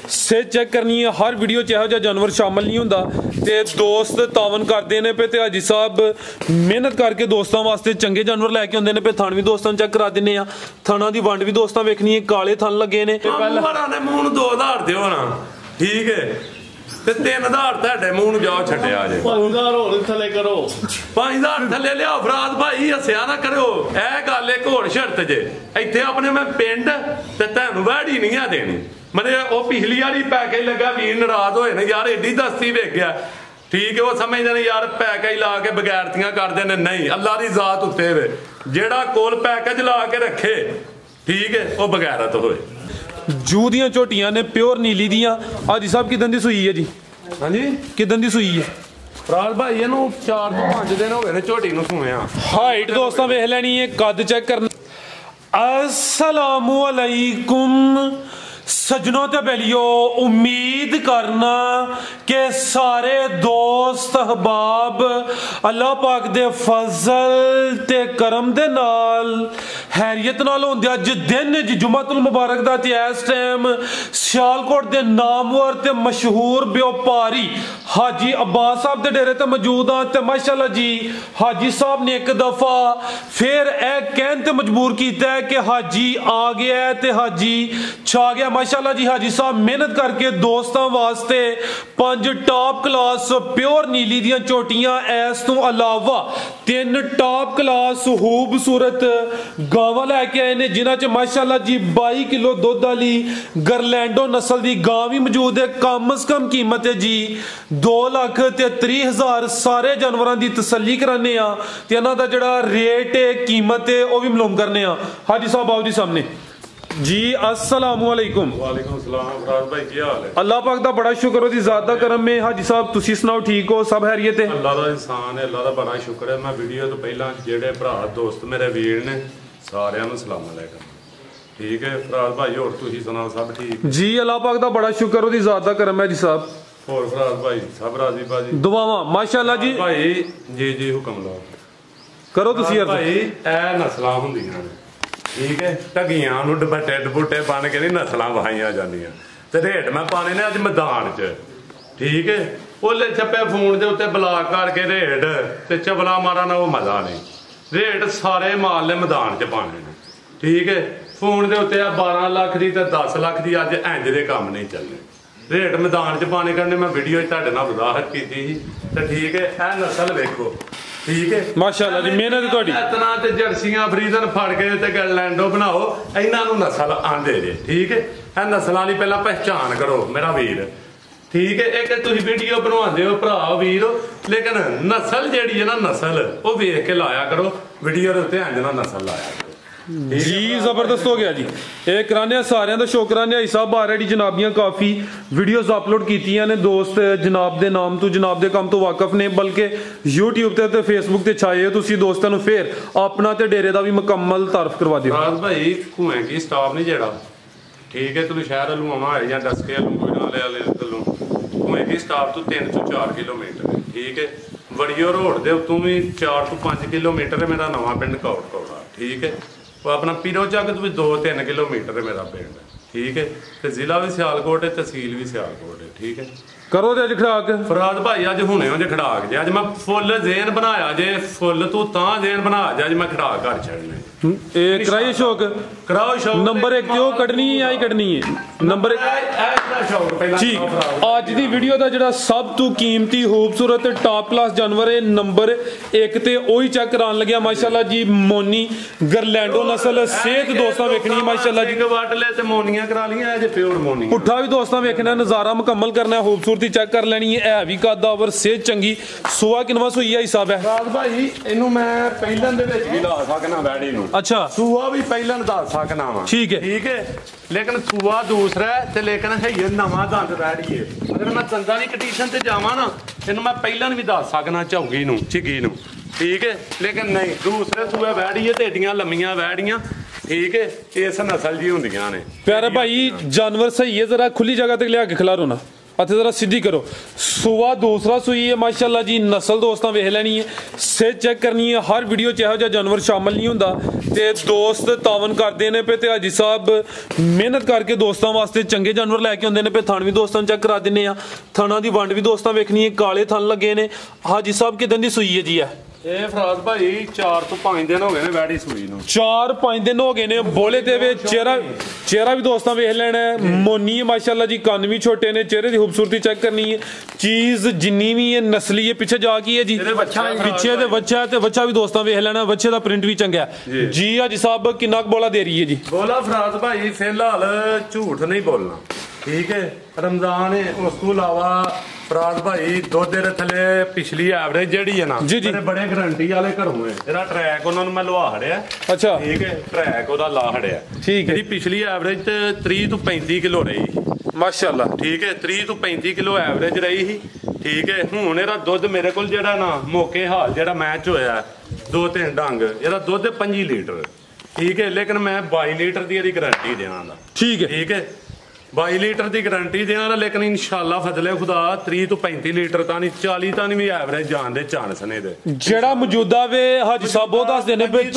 सेहत चेक करनी है। हर वीडियो च इहो जिहा जानवर शामिल नहीं हुंदा ते दोस्त तावन करदे ने पे ते हाजी साहब मेहनत करके दोस्तां वास्ते चंगे जानवर लैके आउंदे ने पे थण भी दोस्तां चेक करा दिन्ने आ। थणां दी वंड भी दोस्तां वेखनी है, काले थण लगे ने। ਪਹਿਲਾਂ ਨੇ ਮੂੰਹ ਨੂੰ 2 ਆਧਾਰ ਦਿਓ ਨਾ, ਠੀਕ ਹੈ ਤੇ 3 ਆਧਾਰ ਤੁਹਾਡੇ ਮੂੰਹ ਨੂੰ ਜਾਓ ਛੱਡਿਆ ਜੇ। 5000 ਹੋਰ ਥੱਲੇ ਕਰੋ, 5000 ਥੱਲੇ ਲਿਆਓ। ਫਰਾਦ ਭਾਈ ਹੱਸਿਆ ਨਾ ਕਰਿਓ, ਇਹ ਗੱਲ ਇੱਕ ਹੋਰ ਸ਼ਰਤ ਜੇ, ਇੱਥੇ ਆਪਣੇ ਮੈਂ ਪਿੰਡ ਤੇ ਤੁਹਾਨੂੰ ਵਹਿੜੀ ਨਹੀਂ ਆ ਦੇਣੀ। ਮਨੇ ਉਹ ਪਿਛਲੀ ਵਾਲੀ ਪੈਕੇਜ ਲੱਗਾ ਵੀਰ ਨਾਰਾਜ਼ ਹੋਏ ਨੇ ਯਾਰ, ਏਡੀ ਦਸਤੀ ਵੇਖ ਗਿਆ, ਠੀਕ ਹੈ। ਉਹ ਸਮਝਦੇ ਨੇ ਯਾਰ ਪੈਕੇਜ ਲਾ ਕੇ ਬਗੈਰਤੀਆਂ ਕਰਦੇ ਨੇ, ਨਹੀਂ ਅੱਲਾ ਦੀ ਜ਼ਾਤ ਉੱਤੇ ਵੇ, ਜਿਹੜਾ ਕੋਲ ਪੈਕੇਜ ਲਾ ਕੇ ਰੱਖੇ ਠੀਕ ਹੈ ਉਹ ਬਗੈਰਤ ਹੋਏ। जू दियां झोटियां ने प्योर नीली दियां। हाजी साहब किदन दी सूई है जी? हाँ जी किदन दी सूई है? ਫਰਾਲ ਭਾਈ ਇਹਨੂੰ 4 ਤੋਂ 5 ਦਿਨ ਹੋ ਗਏ ਨੇ ਝੋਟੀ ਨੂੰ ਸੂਇਆ। हाइट दोस्तों वेख लेनी है, कद चेक करना। अस्सलामु अलैकुम सजनों ते बेलियो, उम्मीद करना कि सारे दोस्त अहबाब अल्लाह पाक दे फजल ते करम दे नाल हैरियत नाल होंदे। अज दिन जुम्मतुल मुबारक दा ते इस टाइम सियालकोट दे नामवर ते मशहूर व्यापारी हाजी अब्बास साहब दे डेरे ते मौजूद हां ते माशाअल्लाह जी हाजी साहब ने एक दफा फिर ए कहन ते मजबूर कीता है कि हाजी आ गया है ते हाजी छा गया। माशाअल्लाह जी हाजी साहब मेहनत करके दोस्तों वास्ते 5 टॉप क्लास प्योर नीली दियां झोटियां, इस तो अलावा 3 टॉप क्लास खूबसूरत गावां लैके आए ने, जिन्हां च माशाअल्लाह जी 22 किलो दुध वाली गरलैंडो नस्ल दी गां भी मौजूद है। कम से कम कीमत है जी 2,30,000। सारे जानवरां दी तसल्ली कराने आ ते इन्हां दा जिहड़ा रेट है कीमत है वो भी मालूम करने आ। हाजी साहब आओ जी सामने जी। अस्सलामु अलैकुम। वालेकुम सलाम फराज भाई, की हाल है? अल्लाह पाक दा बड़ा शुक्र ओदी ज़ात दा करम में। हाजी साहब तुसी सुनाओ, ठीक हो? सब खैरियत है? अल्लाह दा इंसान है, अल्लाह दा बड़ा शुक्र है। मैं वीडियो तो पहला जेड़े भरा दोस्त मेरे वीर ने सारिਆਂ ਨੂੰ सलाम अलैकुम, ठीक है फराज भाई? और तुसी सुनाओ, सब ठीक जी? अल्लाह पाक दा बड़ा शुक्र ओदी ज़ात दा करम है जी साहब। और फराज भाई सब राजी बाजी? दुआवां माशाअल्लाह जी भाई। जी जी हुक्म लो करो तुसी अर्ज। भाई ए नस्लां ਹੁੰਦੀਆਂ ਨੇ, ठीक है, ਢੱਗੀਆਂ ਨੂੰ ਦੁਪੱਟੇ ਦੁਪੱਟੇ ਬਣ ਕੇ ਨਹੀਂ ਨਸਲਾਂ ਵਹਾਈਆਂ ਜਾਂਦੀਆਂ ਤੇ ਰੇਟ ਮੈਂ ਪਾਣੇ ਨੇ ਅੱਜ ਮੈਦਾਨ 'ਚ, ਠੀਕ ਹੈ। ਉਹਲੇ ਛੱਪੇ ਫੋਨ ਦੇ ਉੱਤੇ ਬਲਾਕ ਕਰਕੇ ਰੇਟ ਤੇ ਚਵਲਾ ਮਾਰਾ ਨਾ ਉਹ ਮਜ਼ਾ ਨਹੀਂ। ਰੇਟ ਸਾਰੇ ਮਾਲ ਨੇ ਮੈਦਾਨ 'ਚ ਪਾਣੇ ਨੇ, ਠੀਕ ਹੈ। ਫੋਨ ਦੇ ਉੱਤੇ ਆ 12 ਲੱਖ ਦੀ ਤੇ 10 ਲੱਖ ਦੀ ਅੱਜ ਇੰਜ ਦੇ ਕੰਮ ਨਹੀਂ ਚੱਲਣੇ। ਰੇਟ ਮੈਦਾਨ 'ਚ ਪਾਣੇ ਕਰਨੇ। ਮੈਂ ਵੀਡੀਓ 'ਚ ਤੁਹਾਡੇ ਨਾਲ ਵਜ਼ਾਹਤ ਕੀਤੀ ਸੀ ਤੇ ਠੀਕ ਹੈ। ਇਹ ਨਸਲ ਵੇਖੋ, ठीक है माशाअल्लाह जी, मेहनत ਤੁਹਾਡੀ। ਇਤਨਾ ਤੇ ਜਰਸੀਆਂ ਫਰੀਜ਼ਨ ਫੜ ਕੇ ਤੇ ਗੈਲੈਂਡੋ ਬਣਾਓ, ਇਹਨਾਂ ਨੂੰ ਨਸਲ ਆਂਦੇ ਜੇ, ਠੀਕ ਹੈ। ਇਹ ਨਸਲਾਂ ਦੀ ਪਹਿਲਾਂ ਪਹਿਚਾਨ ਕਰੋ ਮੇਰਾ ਵੀਰ, ਠੀਕ ਹੈ। ਇੱਕ ਤੁਸੀਂ ਵੀਡੀਓ ਬਣਵਾਉਂਦੇ ਹੋ ਭਰਾ ਵੀਰ, ਲੇਕਿਨ ਨਸਲ ਜਿਹੜੀ ਹੈ ਨਾ ਨਸਲ ਉਹ ਵੇਖ ਕੇ ਲਾਇਆ ਕਰੋ ਵੀਡੀਓ ਦੇ ਉੱਤੇ, ਇੰਜ ਨਾ ਨਸਲ ਲਾਇਆ ਕਰੋ जी। जबरदस्त हो गया जी। एक कराने सारिਆਂ ਦਾ ਸ਼ੁਕਰ ਹੈ। ਭਾਈ ਸਾਹਿਬ ਆਲਰੇਡੀ ਜਨਾਬੀਆਂ ਕਾਫੀ ਵੀਡੀਓਜ਼ ਅਪਲੋਡ ਕੀਤੀਆਂ ਨੇ। ਦੋਸਤ ਜਨਾਬ ਦੇ ਨਾਮ ਤੋਂ ਜਨਾਬ ਦੇ ਕੰਮ ਤੋਂ ਵਾਕਿਫ ਨੇ, ਬਲਕਿ YouTube ਤੇ Facebook ਤੇ ਛਾਏ ਹੋ ਤੁਸੀਂ। ਦੋਸਤਾਂ ਨੂੰ ਫੇਰ ਆਪਣਾ ਤੇ ਡੇਰੇ ਦਾ ਵੀ ਮੁਕੰਮਲ ਤਾਰਫ ਕਰਵਾ ਦਿਓ। ਰਾਜ ਭਾਈ ਘੂਏ ਕੀ ਸਟਾਫ ਨਹੀਂ ਜਿਹੜਾ, ਠੀਕ ਹੈ। ਤੁਸੀਂ ਸ਼ਹਿਰ ਵੱਲੋਂ ਆਉਣਾ ਹੈ ਜਾਂ ਡਸਕੇ ਵੱਲੋਂ ਕੋਈ ਨਾਲੇ ਵਾਲੇ ਵੱਲੋਂ, ਘੂਏ ਕੀ ਸਟਾਫ ਤੋਂ 3 ਤੋਂ 4 ਕਿਲੋਮੀਟਰ, ਠੀਕ ਹੈ। ਵੜੀਓ ਰੋਡ ਦੇ ਉੱਤੋਂ ਵੀ 4 ਤੋਂ 5 ਕਿਲੋਮੀਟਰ ਹੈ ਮੇਰਾ ਨਵਾਂ ਪਿੰਡ ਕੌੜਾ, ਠੀਕ ਹੈ। ਉਹ ਆਪਣਾ ਪੀਰੋ ਚੱਕ ਤੋਂ ਵੀ 2-3 ਕਿਲੋਮੀਟਰ ਹੈ ਮੇਰਾ ਪਿੰਡ, ਠੀਕ ਹੈ। ਤੇ ਜ਼ਿਲ੍ਹਾ ਵੀ ਸਿਆਲਕੋਟ ਹੈ, ਤਹਿਸੀਲ ਵੀ ਸਿਆਲਕੋਟ ਹੈ, ਠੀਕ ਹੈ। ਕਰੋ ਤੇ ਅੱਜ ਖੜਾਕ ਫਰਾਦ ਭਾਈ ਅੱਜ ਹੁਣੇ ਜੇ ਖੜਾਕ ਜੇ, ਅੱਜ ਮੈਂ ਫੁੱਲ ਜ਼ੇਨ ਬਣਾਇਆ ਜੇ, ਫੁੱਲ ਤੂੰ ਤਾਂ ਜ਼ੇਨ ਬਣਾ ਜੇ, ਅੱਜ ਮੈਂ ਖੜਾ ਘਰ ਛੱਡਨੇ। ਇਹ ਕਰਾਈਏ ਸ਼ੌਕ, ਕਰਾਓ ਸ਼ੌਕ। ਨੰਬਰ 1 ਤੇ ਉਹ ਕੱਢਣੀ ਹੈ ਆਈ ਕੱਢਣੀ ਹੈ ਨੰਬਰ 1 ਠੀਕ। ਅੱਜ ਦੀ ਵੀਡੀਓ ਦਾ ਜਿਹੜਾ ਸਭ ਤੋਂ ਕੀਮਤੀ ਖੂਬਸੂਰਤ ਟਾਪ ਕਲਾਸ ਜਾਨਵਰ ਹੈ ਨੰਬਰ 1 ਤੇ ਉਹੀ ਚੈੱਕ ਕਰਾਉਣ ਲੱਗਿਆ। ਮਾਸ਼ਾਅੱਲਾ ਜੀ ਮੋਨੀ ਗਰਲੈਂਡੋ ਨਸਲ। ਸਿਹਤ ਦੋਸਤਾਂ ਵੇਖਣੀ ਮਾਸ਼ਾਅੱਲਾ ਜੀ, ਵੱਟ ਲੈ ਤੇ ਮੋਨੀਆਂ ਕਰਾ ਲੀਆਂ, ਇਹ ਪਿਓਰ ਮੋਨੀ। ਪੁੱਠਾ ਵੀ ਦੋਸਤਾਂ ਵੇਖਣਾ, ਨਜ਼ਾਰਾ ਮੁਕੰਮਲ ਕਰਨਾ, ਖੂਬਸੂਰਤੀ ਚੈੱਕ ਕਰ ਲੈਣੀ ਹੈ। ਇਹ ਵੀ ਕਾਦਾਵਰ ਸਿਹਤ ਚੰਗੀ। ਸੂਆ ਕਿਨਵਾ ਸੂਈ ਹੈ ਹਿਸਾਬ ਹੈ ਰਾਜ ਭਾਈ? ਇਹਨੂੰ ਮੈਂ ਪਹਿਲਾਂ ਦੇ ਵਿੱਚ ਵੀ ਲਾ ਸਕਣਾ ਵੈੜੀ ਨੂੰ, अच्छा सूआ भी पहले दस सकना वा, ठीक है, ठीक है। लेकिन सूआ दूसरा है ते लेकिन है ये नवा दंद बैठी है। अगर मैं दंदा की कंडीशन ते जावा ना, इन्हू मैं पहले भी दस सकना झौगी नू झिग्गी नू, ठीक है। लेकिन नहीं, दूसरे सूए बैठी है ते एडियां लम्मियां बैठियां, ठीक है। इस नस्ल जी होंदियां ने। प्यारे भाई जानवर सही है, जरा खुली जगह ते लिया के खिलारो ना। ਅਤੇ ਜ਼ਰਾ ਸਿੱਧੀ ਕਰੋ। ਸੂਆ ਦੂਸਰਾ ਸੂਈ ਹੈ ਮਾਸ਼ਾਅੱਲਾ ਜੀ। ਨਸਲ ਦੋਸਤਾਂ ਵੇਖ ਲੈਣੀ ਹੈ, ਸਿਰ ਚੈੱਕ ਕਰਨੀ ਹੈ। ਹਰ ਵੀਡੀਓ 'ਚ ਇਹੋ ਜਿਹਾ ਜਾਨਵਰ ਸ਼ਾਮਲ ਨਹੀਂ ਹੁੰਦਾ ਤੇ ਦੋਸਤ ਤਾਵਨ ਕਰਦੇ ਨੇ ਪਏ ਤੇ ਹਾਜੀ ਸਾਹਿਬ ਮਿਹਨਤ ਕਰਕੇ ਦੋਸਤਾਂ ਵਾਸਤੇ ਚੰਗੇ ਜਾਨਵਰ ਲੈ ਕੇ ਆਉਂਦੇ ਨੇ ਪਏ। ਥਣ ਵੀ ਦੋਸਤਾਂ ਨੂੰ ਚੈੱਕ ਕਰਾ ਦਿੰਨੇ ਆ। ਥਣਾਂ ਦੀ ਵੰਡ ਵੀ ਦੋਸਤਾਂ ਵੇਖਣੀ ਹੈ। ਕਾਲੇ ਥਣ ਲੱਗੇ ਨੇ। ਹਾਜੀ ਸਾਹਿਬ ਕਿਦਾਂ ਦੀ ਸੂਈ ਹੈ ਜੀ? ਇਹ ਫਰਾਜ਼ ਭਾਈ 4 ਤੋਂ 5 ਦਿਨ ਹੋ ਗਏ ਨੇ ਵੈੜੀ ਸੂਈ ਨੂੰ। 4-5 ਦਿਨ ਹੋ ਗਏ ਨੇ। ਬੋਲੇ ਤੇ ਵੇ ਚਿਹਰਾ ਵੀ ਦੋਸਤਾਂ ਵੇਖ ਲੈਣਾ ਹੈ। ਮੋਨੀ ਹੈ ਮਾਸ਼ਾਅੱਲਾ ਜੀ। ਕੰਨ ਵੀ ਛੋਟੇ ਨੇ। ਚਿਹਰੇ ਦੀ ਖੂਬਸੂਰਤੀ ਚੈੱਕ ਕਰਨੀ ਹੈ। ਚੀਜ਼ ਜਿੰਨੀ ਵੀ ਹੈ ਨਸਲੀ ਹੈ। ਪਿੱਛੇ ਜਾ ਕੀ ਹੈ ਜੀ? ਪਿੱਛੇ ਤੇ ਬੱਚਾ ਤੇ ਬੱਚਾ ਵੀ ਦੋਸਤਾਂ ਵੇਖ ਲੈਣਾ। ਬੱਚੇ ਦਾ ਪ੍ਰਿੰਟ ਵੀ ਚੰਗਾ ਹੈ ਜੀ। ਹਾਜੀ ਸਾਹਿਬ ਕਿੰਨਾ ਕੁ ਬੋਲਾ ਦੇ ਰਹੀ ਹੈ ਜੀ? ਬੋਲਾ ਫਰਾਜ਼ ਭਾਈ ਫਿਲਹਾਲ ਝੂਠ ਨਹੀਂ ਬੋਲਣਾ, ਠੀਕ ਹੈ। ਰਮਜ਼ਾਨ ਹੈ, ਉਸ ਤੋਂ ਇਲਾਵਾ ਫਰਾਜ਼ ਭਾਈ ਦੁੱਧ ਦੇ ਥੱਲੇ ਪਿਛਲੀ ਐਵਰੇਜ ਜਿਹੜੀ ਹੈ ਨਾ ਮੇਰੇ ਬੜੇ ਗਰੰਟੀ ਵਾਲੇ ਘਰੋਂ ਹੈ। ਇਹਦਾ ਟਰੈਕ ਉਹਨਾਂ ਨੂੰ ਮੈਂ ਲਵਾ ਹੜਿਆ। ਅੱਛਾ ਠੀਕ ਹੈ, ਟਰੈਕ ਉਹਦਾ ਲਾ ਹੜਿਆ। ਠੀਕ ਹੈ। ਜਿਹੜੀ ਪਿਛਲੀ ਐਵਰੇਜ 30 ਤੋਂ 35 ਕਿਲੋ ਰਹੀ ਮਾਸ਼ਾਅੱਲਾ। ਠੀਕ ਹੈ, 30 ਤੋਂ 35 ਕਿਲੋ ਐਵਰੇਜ ਰਹੀ ਸੀ। ਠੀਕ ਹੈ, ਹੁਣ ਇਹਦਾ ਦੁੱਧ ਮੇਰੇ ਕੋਲ ਜਿਹੜਾ ਨਾ ਮੌਕੇ ਹਾਲ ਜਿਹੜਾ ਮੈਚ ਹੋਇਆ 2-3 ਡੰਗ, ਇਹਦਾ ਦੁੱਧ 25 ਲੀਟਰ। ਠੀਕ ਹੈ, ਲੇਕਿਨ ਮੈਂ 22 ਲੀਟਰ ਦੀ ਇਹਦੀ ਗਰੰਟੀ ਦੇਵਾਂਗਾ। ਠੀਕ ਹੈ, ਠੀਕ ਹੈ, 22 ਲੀਟਰ ਦੀ ਗਰੰਟੀ ਦੇਣਾ। ਲੇਕਿਨ ਇਨਸ਼ਾਅੱਲਾ ਫਜ਼ਲੇ ਖੁਦਾ 30 ਤੋਂ 35 ਲੀਟਰ ਤਾਂ ਨਹੀਂ 40 ਤਾਂ ਨਹੀਂ ਵੀ ਐਵਰੇਜ ਜਾਣ ਦੇ ਚਾਂਸ ਨੇ ਦੇ। ਜਿਹੜਾ ਮੌਜੂਦਾ ਵੇ ਹਾਜੀ ਸਾਹਿਬ ਉਹ ਦੱਸ ਦੇਣੇ ਪਏ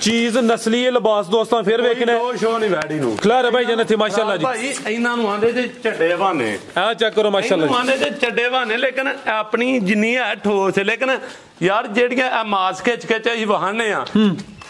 ਚੀਜ਼ ਨਸਲੀ ਲਿਬਾਸ ਦੋਸਤਾਂ ਫਿਰ ਵੇਖਣਾ ਸ਼ੋ ਨਹੀਂ ਵੈੜੀ ਨੂੰ ਖਲਾਰੇ ਭਾਈ ਜਨ ਇੱਥੇ ਮਾਸ਼ਾਅੱਲਾ ਜੀ। ਭਾਈ ਇਹਨਾਂ ਨੂੰ ਆਂਦੇ ਜੇ ਚੱਡੇ ਬਹਾਨੇ ਆ ਚੈੱਕ ਕਰੋ ਮਾਸ਼ਾਅੱਲਾ ਜੀ। ਆਂਦੇ ਜੇ ਚੱਡੇ ਬਹਾਨੇ ਲੇਕਿਨ ਆਪਣੀ ਜਿੰਨੀ ਹੈ ਠੋਸ। ਲੇਕਿਨ ਯਾਰ ਜਿਹੜੀਆਂ ਆ ਮਾਸ ਖਿੱਚ ਕੇ ਅਸੀਂ ਵਹਾਨੇ ਆ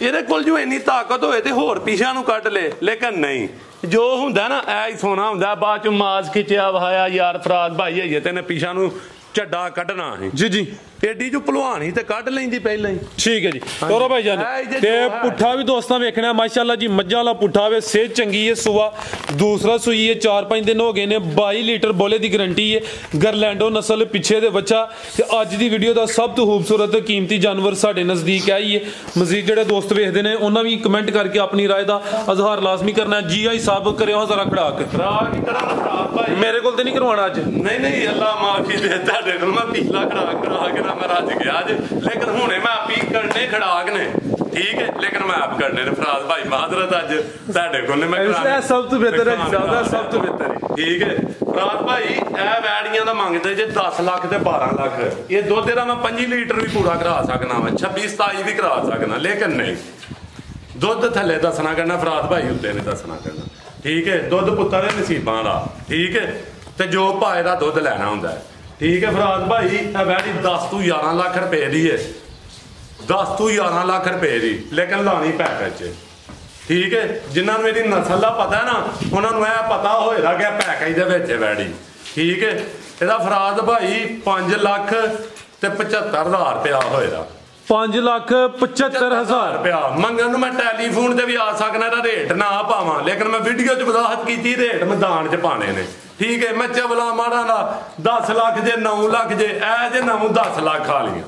ਇਹਦੇ ਕੋਲ ਜੋ ਇੰਨੀ ਤਾਕਤ ਹੋਏ ਤੇ ਹੋਰ ਪਿਛਾ ਨੂੰ ਕੱਢ ਲੇ। ਲੇਕਿਨ ਨਹੀਂ, ਜੋ ਹੁੰਦਾ ਨਾ ਐ ਹੀ ਸੋਨਾ ਹੁੰਦਾ। ਬਾਅਦ ਚ ਮਾਸ ਖਿੱਚਿਆ ਵਹਾਇਆ ਯਾਰ ਫਰਾਜ਼ ਭਾਈ ਹੈ ਤੈਨੇ ਪਿਛਾ ਨੂੰ ਝੱਡਾ ਕੱਢਣਾ ਹੈ ਜੀ ਜੀ। ਏਡੀ ਜੋ ਭਲਵਾਨ ਹੀ ਤੇ ਕੱਢ ਲੈਂਦੀ ਪਹਿਲਾਂ ਹੀ। ਠੀਕ ਹੈ ਜੀ ਤੋਰੋ ਭਾਈ ਜਾਨ। ਤੇ ਪੁੱਠਾ ਵੀ ਦੋਸਤਾਂ ਵੇਖਣਾ ਮਾਸ਼ਾਅੱਲਾ ਜੀ। ਮੱਝਾਂ ਵਾਲਾ ਪੁੱਠਾ ਵੇ, ਸਿਹਤ ਚੰਗੀ ਹੈ। ਸੂਆ ਦੂਸਰਾ ਸੂਈ ਹੈ। 4-5 ਦਿਨ ਹੋ ਗਏ ਨੇ। 22 ਲੀਟਰ ਬੋਲੇ ਦੀ ਗਰੰਟੀ ਹੈ। ਗਰਲੈਂਡੋ ਨਸਲ ਪਿੱਛੇ ਦੇ ਬੱਚਾ। ਤੇ ਅੱਜ ਦੀ ਵੀਡੀਓ ਦਾ ਸਭ ਤੋਂ ਖੂਬਸੂਰਤ ਕੀਮਤੀ ਜਾਨਵਰ ਸਾਡੇ ਨਜ਼ਦੀਕ ਆਈ ਹੈ। ਮਜ਼ੀਦ ਜਿਹੜੇ ਦੋਸਤ ਵੇਖਦੇ ਨੇ ਉਹਨਾਂ ਵੀ ਕਮੈਂਟ ਕਰਕੇ ਆਪਣੀ ਰਾਏ ਦਾ ਇਜ਼ਹਾਰ ਲਾਜ਼ਮੀ ਕਰਨਾ। ਜੀ ਆਈ ਸਾਹਿਬ ਕਰਿਓ ਜ਼ਰਾ ਖੜਾਕ। ਮੇਰੇ ਕੋਲ ਤੇ ਨਹੀਂ ਕਰਵਾਉਣਾ ਅੱਜ। ਨਹੀਂ ਅੱਲਾ ਮਾਫੀ ਦੇ ਤੁਹਾਡੇ ਨੂੰ। ਮੈਂ ਪਿਛਲਾ ਖੜਾ ਕੇ ਨਾ ਮੈਂ ਰੱਜ ਗਿਆ ਅੱਜ। ਲੇਕਿਨ ਹੁਣੇ ਮੈਂ ਆਪੀ ਕਰਨੇ ਖੜਾਕ ਨੇ। ਠੀਕ ਹੈ, ਲੇਕਿਨ ਮੈਂ ਆਪ ਕਰਨੇ ਨੇ ਫਰਾਜ਼ ਭਾਈ ਮਾਦਰਤ ਅੱਜ ਤੁਹਾਡੇ ਕੋਲ ਨੇ ਮੈਂ ਕਰਾਣਾ। ਸਭ ਤੋਂ ਬਿਹਤਰ ਹੈ ਸਭ ਤੋਂ ਬਿਹਤਰ ਹੈ। ਠੀਕ ਹੈ ਫਰਾਜ਼ ਭਾਈ ਇਹ ਵੈੜੀਆਂ ਦਾ ਮੰਗਦੇ ਜੇ 10 ਲੱਖ ਤੇ 12 ਲੱਖ। ਇਹ ਦੁੱਧ ਇਹਦਾ ਮੈਂ 25 ਲੀਟਰ ਵੀ ਪੂਰਾ ਕਰਾ ਸਕਣਾ ਵਾ, 26-27 ਵੀ ਕਰਾ ਸਕਣਾ। ਲੇਕਿਨ ਨਹੀਂ, ਦੁੱਧ ਥੱਲੇ ਦੱਸਣਾ ਕਰਨਾ ਫਰਾਜ਼ ਭਾਈ ਉੱਤੇ ਨੇ ਦੱਸਣਾ ਕਰਨਾ। ਠੀਕ ਹੈ, ਦੁੱਧ ਪੁੱਤਾਂ ਦੇ ਨਸੀਬਾਂ ਦਾ। ਠੀਕ ਹੈ, ਤੇ ਜੋ ਭਾਏ ਦਾ ਦੁੱਧ ਲੈਣਾ ਹੁੰਦਾ ਹੈ। ਠੀਕ ਹੈ ਫਰਾਜ਼ ਭਾਈ ਇਹ ਵੈੜੀ 10 ਤੋਂ 11 ਲੱਖ ਰੁਪਏ ਦੀ ਹੈ। 10 ਤੋਂ 11 ਲੱਖ ਰੁਪਏ ਦੀ, ਲੇਕਿਨ ਲਾਣੀ ਪੈਕੇਜ 'ਚ। ਠੀਕ ਹੈ, ਜਿਨ੍ਹਾਂ ਨੂੰ ਇਹਦੀ ਨਸਲ ਦਾ ਪਤਾ ਨਾ ਉਹਨਾਂ ਨੂੰ ਇਹ ਪਤਾ ਹੋਏਗਾ ਕਿ ਪੈਕੇਜ ਦੇ ਵਿੱਚ ਵੈੜੀ। ਠੀਕ ਹੈ, ਇਹਦਾ ਫਰਾਜ਼ ਭਾਈ 5 ਲੱਖ ਤੇ 75,000 ਰੁਪਇਆ ਹੋਏਗਾ। 5,75,000 ਰੁਪਇਆ ਮੰਗਣ ਨੂੰ ਮੈਂ ਟੈਲੀਫੋਨ ਤੇ ਵੀ ਆ ਸਕਣਾ। ਇਹਦਾ ਰੇਟ ਨਾ ਪਾਵਾਂ, ਲੇਕਿਨ ਮੈਂ ਵੀਡੀਓ 'ਚ ਵਜ਼ਾਹਤ ਕੀਤੀ ਰੇਟ ਮੈਦਾਨ 'ਚ ਪਾਣੇ ਨੇ। ਠੀਕ ਹੈ, ਮੈਂ ਚਵਲਾ ਮਾੜਾ ਦਾ 10 ਲੱਖ ਜੇ 9 ਲੱਖ ਜੇ ਐ ਜੇ 9-10 ਲੱਖ ਵਾਲੀਆਂ।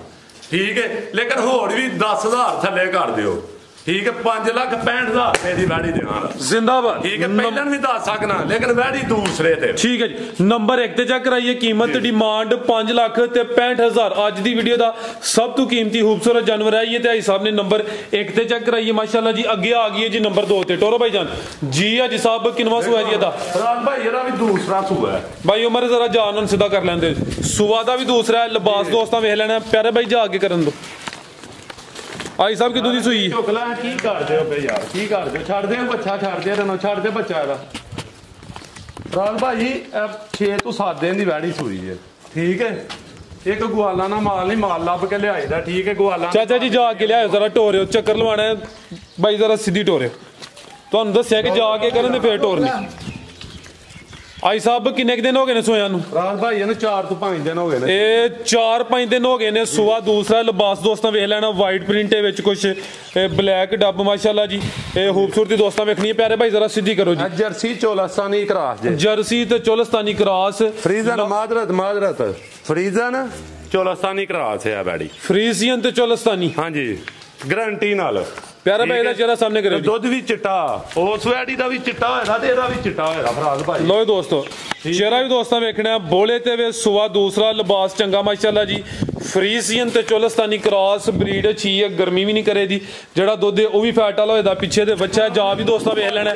ਠੀਕ ਹੈ, ਲੇਕਿਨ ਹੋਰ ਵੀ 10,000 ਥੱਲੇ ਕਰ ਦਿਓ। ਠੀਕ ਹੈ, 5,65,000 ਰੁਪਏ ਦੀ ਵੈੜੀ ਦੇਵਾਂਗਾ ਜ਼ਿੰਦਾਬਾਦ। ਠੀਕ ਹੈ, ਪਹਿਲਾਂ ਵੀ ਦੱਸ ਸਕਣਾ ਲੇਕਿਨ ਵੈੜੀ ਦੂਸਰੇ ਤੇ। ਠੀਕ ਹੈ ਜੀ, ਨੰਬਰ 1 ਤੇ ਚੈੱਕ ਕਰਾਈਏ। ਕੀਮਤ ਡਿਮਾਂਡ 5 ਲੱਖ ਤੇ 65,000। ਅੱਜ ਦੀ ਵੀਡੀਓ ਦਾ ਸਭ ਤੋਂ ਕੀਮਤੀ ਖੂਬਸੂਰਤ ਜਾਨਵਰ ਹੈ ਇਹ ਤੇ ਭਾਈ ਸਾਹਿਬ ਨੇ ਨੰਬਰ 1 ਤੇ ਚੈੱਕ ਕਰਾਈਏ ਮਾਸ਼ਾਅੱਲਾ ਜੀ। ਅੱਗੇ ਆ ਗਈ ਹੈ ਜੀ ਨੰਬਰ 2 ਤੇ। ਟੋਰੋ ਭਾਈ ਜਾਨ ਜੀ ਅੱਜ ਸਾਹਿਬ ਕਿੰਨਵਾਂ ਸੂਆ ਜੀ ਇਹਦਾ? ਫਰਾਜ਼ ਭਾਈ ਇਹਦਾ ਵੀ ਦੂਸਰਾ ਸੂਆ ਹੈ। ਭਾਈ ਉਮਰ ਜ਼ਰਾ ਜਾਨ ਨੂੰ ਸਿੱਧਾ ਕਰ ਲੈਂਦੇ। ਸੂਆ ਦਾ ਵੀ ਦੂਸਰਾ ਹੈ। ਲਿਬਾਸ ਦੋਸਤਾਂ ਵੇਖ ਲੈਣਾ ਪਿਆਰੇ ਭਾਈ ਜਾ ਅੱਗੇ ਕਰਨ ਦੋ। ਆਈ ਸਾਹਿਬ ਕਿਦੋਂ ਦੀ ਸੂਈ? ਝੁਕਲਾ ਕੀ ਕਰਦੇ ਹੋ ਬਈ ਯਾਰ, ਕੀ ਕਰਦੇ ਹੋ? ਛੱਡ ਦੇ ਬੱਚਾ, ਛੱਡ ਦੇ ਰਨੋ, ਛੱਡ ਦੇ ਬੱਚਾ ਇਹਦਾ। ਫਰਾਜ਼ ਭਾਈ 6 ਤੋਂ 7 ਦਿਨ ਦੀ ਵੈੜੀ ਸੂਈ ਹੈ। ਠੀਕ ਹੈ, ਇੱਕ ਗਵਾਲਾ ਨਾ ਮਾਲ ਨਹੀਂ, ਮਾਲ ਲੱਭ ਕੇ ਲਿਆਈਦਾ। ਠੀਕ ਹੈ, ਗਵਾਲਾ ਚਾਚਾ ਜੀ ਜਾ ਕੇ ਲਿਆਓ ਜ਼ਰਾ। ਟੋਰਿਓ ਚੱਕਰ ਲਵਾਣਾ ਹੈ ਭਾਈ, ਜ਼ਰਾ ਸਿੱਧੀ ਟੋਰਿਓ। ਤੁਹਾਨੂੰ ਦੱਸਿਆ ਕਿ ਜਾ ਕੇ ਕਰਨ ਤੇ ਫੇਰ ਟੋਰਨੀ। ਆਈ ਸਾਹਿਬ ਕਿੰਨੇ ਦਿਨ ਹੋ ਗਏ ਨੇ ਸੋਇਆ ਨੂੰ? ਫਰਾਜ਼ ਭਾਈ ਇਹਨੂੰ 4 ਤੋਂ 5 ਦਿਨ ਹੋ ਗਏ ਨੇ। ਇਹ 4-5 ਦਿਨ ਹੋ ਗਏ ਨੇ। ਸੂਆ ਦੂਸਰਾ। ਲਿਬਾਸ ਦੋਸਤਾਂ ਵੇਖ ਲੈਣਾ ਵਾਈਟ ਪ੍ਰਿੰਟ ਵਿੱਚ ਕੁਛ ਬਲੈਕ ਡੱਬ ਮਾਸ਼ਾਅੱਲਾ ਜੀ। ਇਹ ਖੂਬਸੂਰਤੀ ਦੋਸਤਾਂ ਵੇਖਣੀ ਹੈ ਪਿਆਰੇ ਭਾਈ ਜ਼ਰਾ ਸਿੱਧੀ ਕਰੋ ਜੀ। ਜਰਸੀ ਚੋਲਸਤਾਨੀ ਕਰਾਸ ਜੇ। ਜਰਸੀ ਤੇ ਚੋਲਸਤਾਨੀ ਕਰਾਸ। ਫਰੀਜ਼ਨ ਮਾਦਰਤ ਫਰੀਜ਼ਨ ਚੋਲਸਤਾਨੀ ਕਰਾਸ ਹੈ ਬੈੜੀ। ਫਰੀਜ਼ੀਅਨ ਤੇ ਚੋਲਸਤਾਨੀ ਹਾਂਜੀ ਗਰੰਟੀ ਨਾਲ। ਪਿਆਰਾ ਭਾਈ ਦਾ ਚਿਹਰਾ ਸਾਹਮਣੇ ਕਰੋ। ਦੁੱਧ ਵੀ ਚਿੱਟਾ, ਉਸ ਵੈੜੀ ਦਾ ਵੀ ਚਿੱਟਾ ਹੋਇਆ ਤੇ ਇਹਦਾ ਵੀ ਚਿੱਟਾ ਹੋਇਆ ਫਰਾਜ਼ ਭਾਈ। ਲੋ ਦੋਸਤੋ ਚਿਹਰਾ ਵੀ ਦੋਸਤਾਂ ਵੇਖਣਾ। ਬੋਲੇ ਤੇ ਵੇ ਸੂਆ ਦੂਸਰਾ। ਲਿਬਾਸ ਚੰਗਾ ਮਾਸ਼ਾਅੱਲਾ ਜੀ। ਫਰੀਜ਼ੀਅਨ ਤੇ ਚੋਲਸਤਾਨੀ ਕ੍ਰਾਸ ਬਰੀਡ ਅੱਛੀ ਹੈ। ਗਰਮੀ ਵੀ ਨਹੀਂ ਕਰੇਦੀ। ਜਿਹੜਾ ਦੁੱਧ ਉਹ ਵੀ ਫੈਟ ਵਾਲਾ ਹੋਏਦਾ। ਪਿੱਛੇ ਦੇ ਬੱਚਾ ਜਾ ਵੀ ਦੋਸਤਾਂ ਵੇਖ ਲੈਣਾ।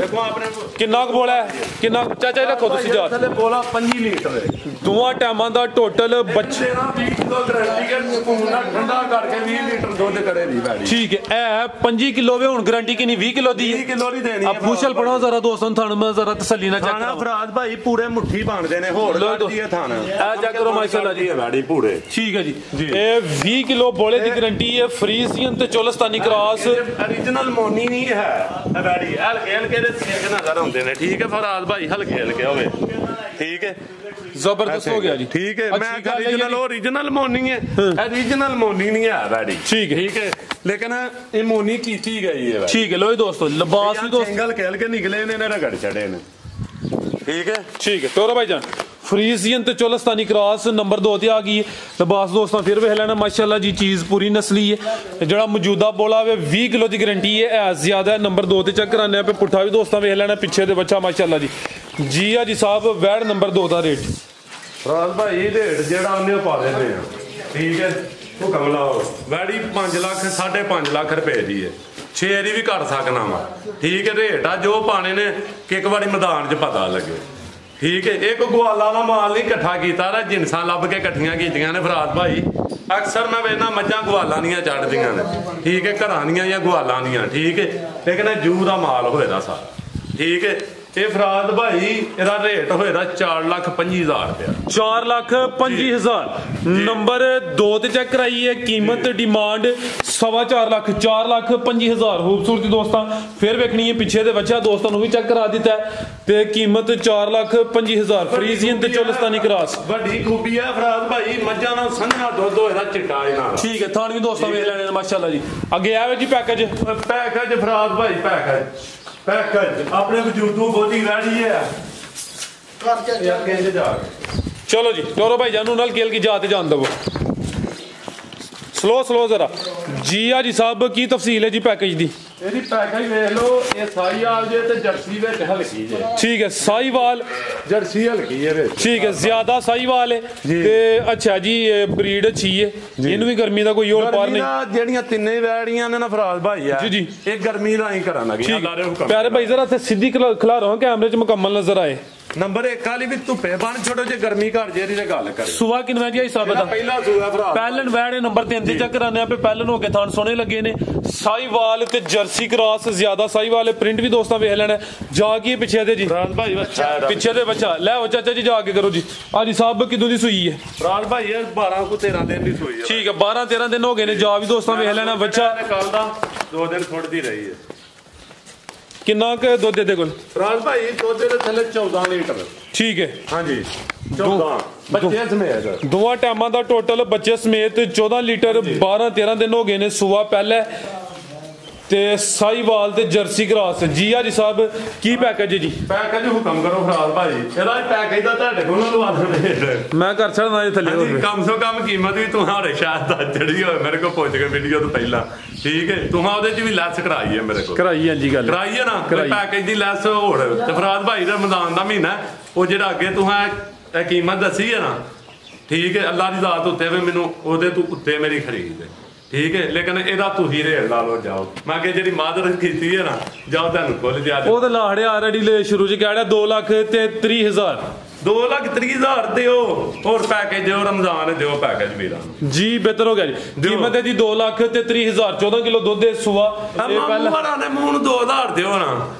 देखो अपने ਕਿੰਨਾ ਕੁ ਬੋਲਾ ਹੈ ਕਿੰਨਾ ਚਾਚਾ ਰੱਖੋ ਤੁਸੀਂ ਜਾ थले बोला 5 लीटर है ਦੋਵਾਂ ਟਾਈਮਾਂ ਦਾ ਟੋਟਲ ਬੱਚੇ तेरा 20 किलो गारंटी के पूरा ठंडा करके 20 लीटर दूध करे दी गाड़ी ਠੀਕ ਹੈ ਇਹ 25 ਕਿਲੋ ਵੇ ਹੁਣ ਗਾਰੰਟੀ ਕਿੰਨੀ 20 ਕਿਲੋ ਦੀ 20 किलो नहीं देनी अब पूछल पड़ो जरा दोस्तों थाने में जरा तसल्ली ना चेक थाना करो फराद भाई पूरे मुट्ठी बांधते ने होर लड़दी है थाना आ चेक करो माशाल्लाह जी गाड़ी पूरे ठीक है जी ਇਹ 20 ਕਿਲੋ ਬੋਲੇ ਦੀ ਗਾਰੰਟੀ ਹੈ ਫਰੀਜ਼ੀਅਨ ਤੇ ਚੋਲਸਤਾਨੀ ਕ੍ਰਾਸ ओरिजिनल मोनी नहीं है गाड़ी हल्के हल्के दे सिंग नजर आਉਂਦੇ ਨੇ ठीक है फराद भाई हल्के हल्के होवे ठीक है जबरदस्त हो गया जी ठीक है मैं ओरिजिनल मोनी है ओरिजिनल मोनी नहीं है गाड़ी ठीक है लेकिन ये मोनी कीती गई है ठीक है लो दोस्तों लिबास भी दोस्त सिंगल खेल के निकले ने रगड़ चढ़े ने ठीक है टोरा भाईजान ਫਰੀਜ਼ੀਅਨ ਤੇ ਚੋਲਸਤਾਨੀ ਕ੍ਰਾਸ ਨੰਬਰ 2 ਤੇ ਆ ਗਈ ਹੈ ਲਿਬਾਸ ਦੋਸਤਾਂ ਫਿਰ ਵੇਖ ਲੈਣਾ ਮਾਸ਼ਾਅੱਲਾ ਜੀ ਚੀਜ਼ ਪੂਰੀ ਨਸਲੀ ਹੈ ਜਿਹੜਾ ਮੌਜੂਦਾ ਬੋਲਾ ਵੇ 20 ਕਿਲੋ ਦੀ ਗਾਰੰਟੀ ਹੈ ਐ ਜ਼ਿਆਦਾ ਨੰਬਰ 2 ਤੇ ਚੈੱਕ ਕਰਾਣੇ ਆਪੇ ਪੁੱਠਾ ਵੀ ਦੋਸਤਾਂ ਵੇਖ ਲੈਣਾ ਪਿੱਛੇ ਦੇ ਬੱਚਾ ਮਾਸ਼ਾਅੱਲਾ ਜੀ ਆ ਜੀ ਸਾਹਿਬ ਵੈੜ ਨੰਬਰ 2 ਦਾ ਰੇਟ ਰਾਜ ਭਾਈ ਰੇਟ ਜਿਹੜਾ ਉਹਨੇ ਪਾ ਦਿੰਦੇ ਆ ਠੀਕ ਹੈ ਹੁਕਮ ਲਾਓ ਵੈੜੀ 5 ਲੱਖ 5.5 ਲੱਖ ਰੁਪਏ ਦੀ ਹੈ 6 ਦੀ ਵੀ ਘੱਟ ਸਕਣਾ ਵਾ ਠੀਕ ਹੈ ਰੇਟ ਆ ਜੋ ਪਾਣੇ ਨੇ ਕਿ ਇੱਕ ਵਾਰੀ ਮੈਦਾਨ 'ਚ ਪਤਾ ਲੱਗੇ ਠੀਕ ਹੈ ਇਹ ਕੋਈ ਗਵਾਲਾ ਦਾ ਮਾਲ ਨਹੀਂ ਇਕੱਠਾ ਕੀਤਾ ਰ ਜਿੰਸਾਂ ਲੱਭ ਕੇ ਇਕੱਠੀਆਂ ਕੀਤੀਆਂ ਨੇ ਫਰਾਦ ਭਾਈ ਅਕਸਰ ਮੈਂ ਵੇਖਣਾ ਮੱਝਾਂ ਗਵਾਲਾਂ ਦੀਆਂ ਚੜਦੀਆਂ ਨੇ ਠੀਕ ਹੈ ਘਰਾਂ ਦੀਆਂ ਜਾਂ ਗਵਾਲਾਂ ਦੀਆਂ ਠੀਕ ਹੈ ਲੇਕਿਨ ਇਹ ਜੂ ਦਾ ਮਾਲ ਹੋਏਦਾ ਸਾਰਾ ਠੀਕ ਹੈ ਇਹ ਫਰਾਦ ਭਾਈ ਇਹਦਾ ਰੇਟ ਹੋਏਦਾ 4,25,000 ਰੁਪਇਆ 4,25,000 ਨੰਬਰ 2 ਤੇ ਚੈੱਕ ਕਰਾਈ ਹੈ ਕੀਮਤ ਡਿਮਾਂਡ 4.25 ਲੱਖ 4,25,000 ਖੂਬਸੂਰਤੀ ਦੋਸਤਾਂ ਫਿਰ ਵੇਖਣੀ ਹੈ ਪਿੱਛੇ ਦੇ ਬੱਚਾ ਦੋਸਤਾਂ ਨੂੰ ਵੀ ਚੈੱਕ ਕਰਾ ਦਿੱਤਾ ਤੇ ਕੀਮਤ 4,25,000 ਫਰੀਜ਼ੀਅਨ ਤੇ ਚੋਲਸਤਾਨੀ ਕ੍ਰਾਸ ਵੱਡੀ ਖੂਬੀ ਹੈ ਫਰਾਦ ਭਾਈ ਮੱਝਾਂ ਨਾਲ ਸੰਘਣਾ ਦੁੱਧ ਹੋਏਦਾ ਚਿੱਟਾ ਇਹਨਾਂ ਦਾ ਠੀਕ ਹੈ ਥਾਣ ਵੀ ਦੋਸਤਾਂ ਵੇਖ ਲੈਣੇ ਨੇ ਮਾਸ਼ਾਅੱਲਾ ਜੀ ਅੱਗੇ ਆਵੇ ਜੀ ਪੈਕੇਜ ਫਰਾਦ ਭਾਈ ਪੈਕੇਜ ਆਪਣੇ ਵਜੂਦੂ ਬੋਲੀ ਰਾੜੀ ਹੈ चलो जी टोरो भाई जानू नल केल की जाते जान दो स्लो जरा जी आ जी साहब की तफसील है जी पैकेज दी ਇਹਦੀ ਪੈਕੇਜ ਵੇਖ ਲਓ ਇਹ ਸਾਈਵਾਲ ਜੇ ਤੇ ਜਰਸੀ ਵਿੱਚ ਹਲਕੀ ਜੇ ठीक है साहिवाल ਜਰਸੀ ਹਲਕੀ ਹੈ ਵਿੱਚ ठीक है ज्यादा साहिवाल है ते अच्छा जी ब्रीड अच्छी है ਇਹਨੂੰ ਵੀ ਗਰਮੀ ਦਾ ਕੋਈ ਹੋਰ ਪਾਰ ਨਹੀਂ ਜਿਹੜੀਆਂ ਤਿੰਨੇ ਵੈੜੀਆਂ ਨੇ ਨਾ ਫਰਾਜ਼ ਭਾਈ ਆ ਜੀ ਇਹ ਗਰਮੀ ਦਾ ਹੀ ਕਰਾਂ ਲੱਗੀ ਅੱਲਾ ਦੇ ਹੁਕਮ प्यारे भाई जरा सीधी खिला रहा हूं कैमरे च मुकम्मल नजर आए नंबर 1 वाली भी धुप्पे बन छोड़ो जे गर्मी घर जे दी गल करे सुबह किनवा जी हिसाब दा पहला सुबह भरा पहलन वैड नंबर 3 ते चेक कराने पे पहलन हो के थान सोने लगे ने साहिवाल ते जर्सी क्रॉस ज्यादा साहिवाल प्रिंट भी दोस्तों वेख लेना जाके पीछे दे जी राज भाई बच्चा पीछे दे बच्चा ले आओ चाचा जी जाके करो जी हां जी साहब किदों दी सूई है राज भाई 12 को 13 दिन दी सूई है ठीक है 12 13 दिन हो गए ने जा भी दोस्तों वेख लेना बच्चा कल दा 2 दिन थोड़ी रही है किन्ना के दुध दे कोल राज भाई दुध दे थले 14 लीटर ठीक है हां जी 14 बच्चे समेत दोवां टाइमां दा टोटल बच्चे समेत 14 लीटर 12 13 दिन हो गए ने सुबह पहले ते साहिवाल ते जर्सी क्रॉस जी आ जी साहब की पैकेज है जी पैकेज हुक्म करो फराज भाई ਇਹਦਾ ਪੈकेज ਦਾ ਤੁਹਾਡੇ ਕੋਲ ਲਵਾ ਦਿੰਦੇ मैं कर सकदा ये थल्ले ਹਾਂਜੀ ਕਮ ਸੋ ਕਮ ਕੀਮਤ ਵੀ ਤੁਹਾਡੇ ਸ਼ਾਇਦ ਦਾ ਚੜੀ ਹੋਵੇ ਮੇਰੇ ਕੋਲ ਪੁੱਛ ਕੇ ਵੀਡੀਓ ਤੋਂ ਪਹਿਲਾਂ ਠੀਕ ਹੈ ਤੁਹਾਂ ਉਹਦੇ ਚ ਵੀ ਲੈਸ ਕਰਾਈ ਹੈ ਮੇਰੇ ਕੋਲ ਕਰਾਈ ਹੈ ਜੀ ਗੱਲ ਕਰਾਈ ਹੈ ਨਾ ਪੈਕੇਜ ਦੀ ਲੈਸ ਹੋਰ ਤੇ ਫਰਾਜ਼ ਭਾਈ ਦਾ ਰਮਜ਼ਾਨ ਦਾ ਮਹੀਨਾ ਉਹ ਜਿਹੜਾ ਅੱਗੇ ਤੁਹਾਂ ਇਹ ਕੀਮਤ ਦੱਸੀ ਹੈ ਨਾ ਠੀਕ ਹੈ ਅੱਲਾ ਦੀ ਜ਼ਾਤ ਉੱਤੇ ਵੀ ਮੈਨੂੰ ਉਹਦੇ ਤੋਂ ਉੱਤੇ ਮੇਰੀ ਖਰੀਦ ਹੈ ਠੀਕ ਹੈ ਲੇਕਿਨ ਇਹਦਾ ਤੁਸੀਂ ਰੇਟ ਲਾ ਲਓ ਜਾਓ ਮੈਂ ਕਿ ਜਿਹੜੀ ਮਾਦਰਤ ਕੀਤੀ ਹੈ ਨਾ ਜਾਓ ਤੁਹਾਨੂੰ ਖੁੱਲ ਜਾ ਉਹ ਤਾਂ ਲਾਹੜੇ ਆਲਰੇਡੀ ਲੈ ਸ਼ੁਰੂ ਚ ਕਹਿ ਰਿਹਾ 2,30,000 2,30,000 ਦਿਓ ਹੋਰ ਪੈਕੇਜ ਦਿਓ ਰਮਜ਼ਾਨ ਦਿਓ ਪੈਕੇਜ ਮੇਰਾ ਜੀ ਬਿਹਤਰ ਹੋ ਗਿਆ ਜੀ ਕੀਮਤ ਹੈ ਜੀ 2,30,000 14 ਕਿਲੋ ਦੁੱਧ ਦੇ ਸੁਆ ਇਹ ਪਹਿਲਾਂ ਨੇ ਮੂੰਹ ਨੂੰ 2,000 ਦਿਓ ਨਾ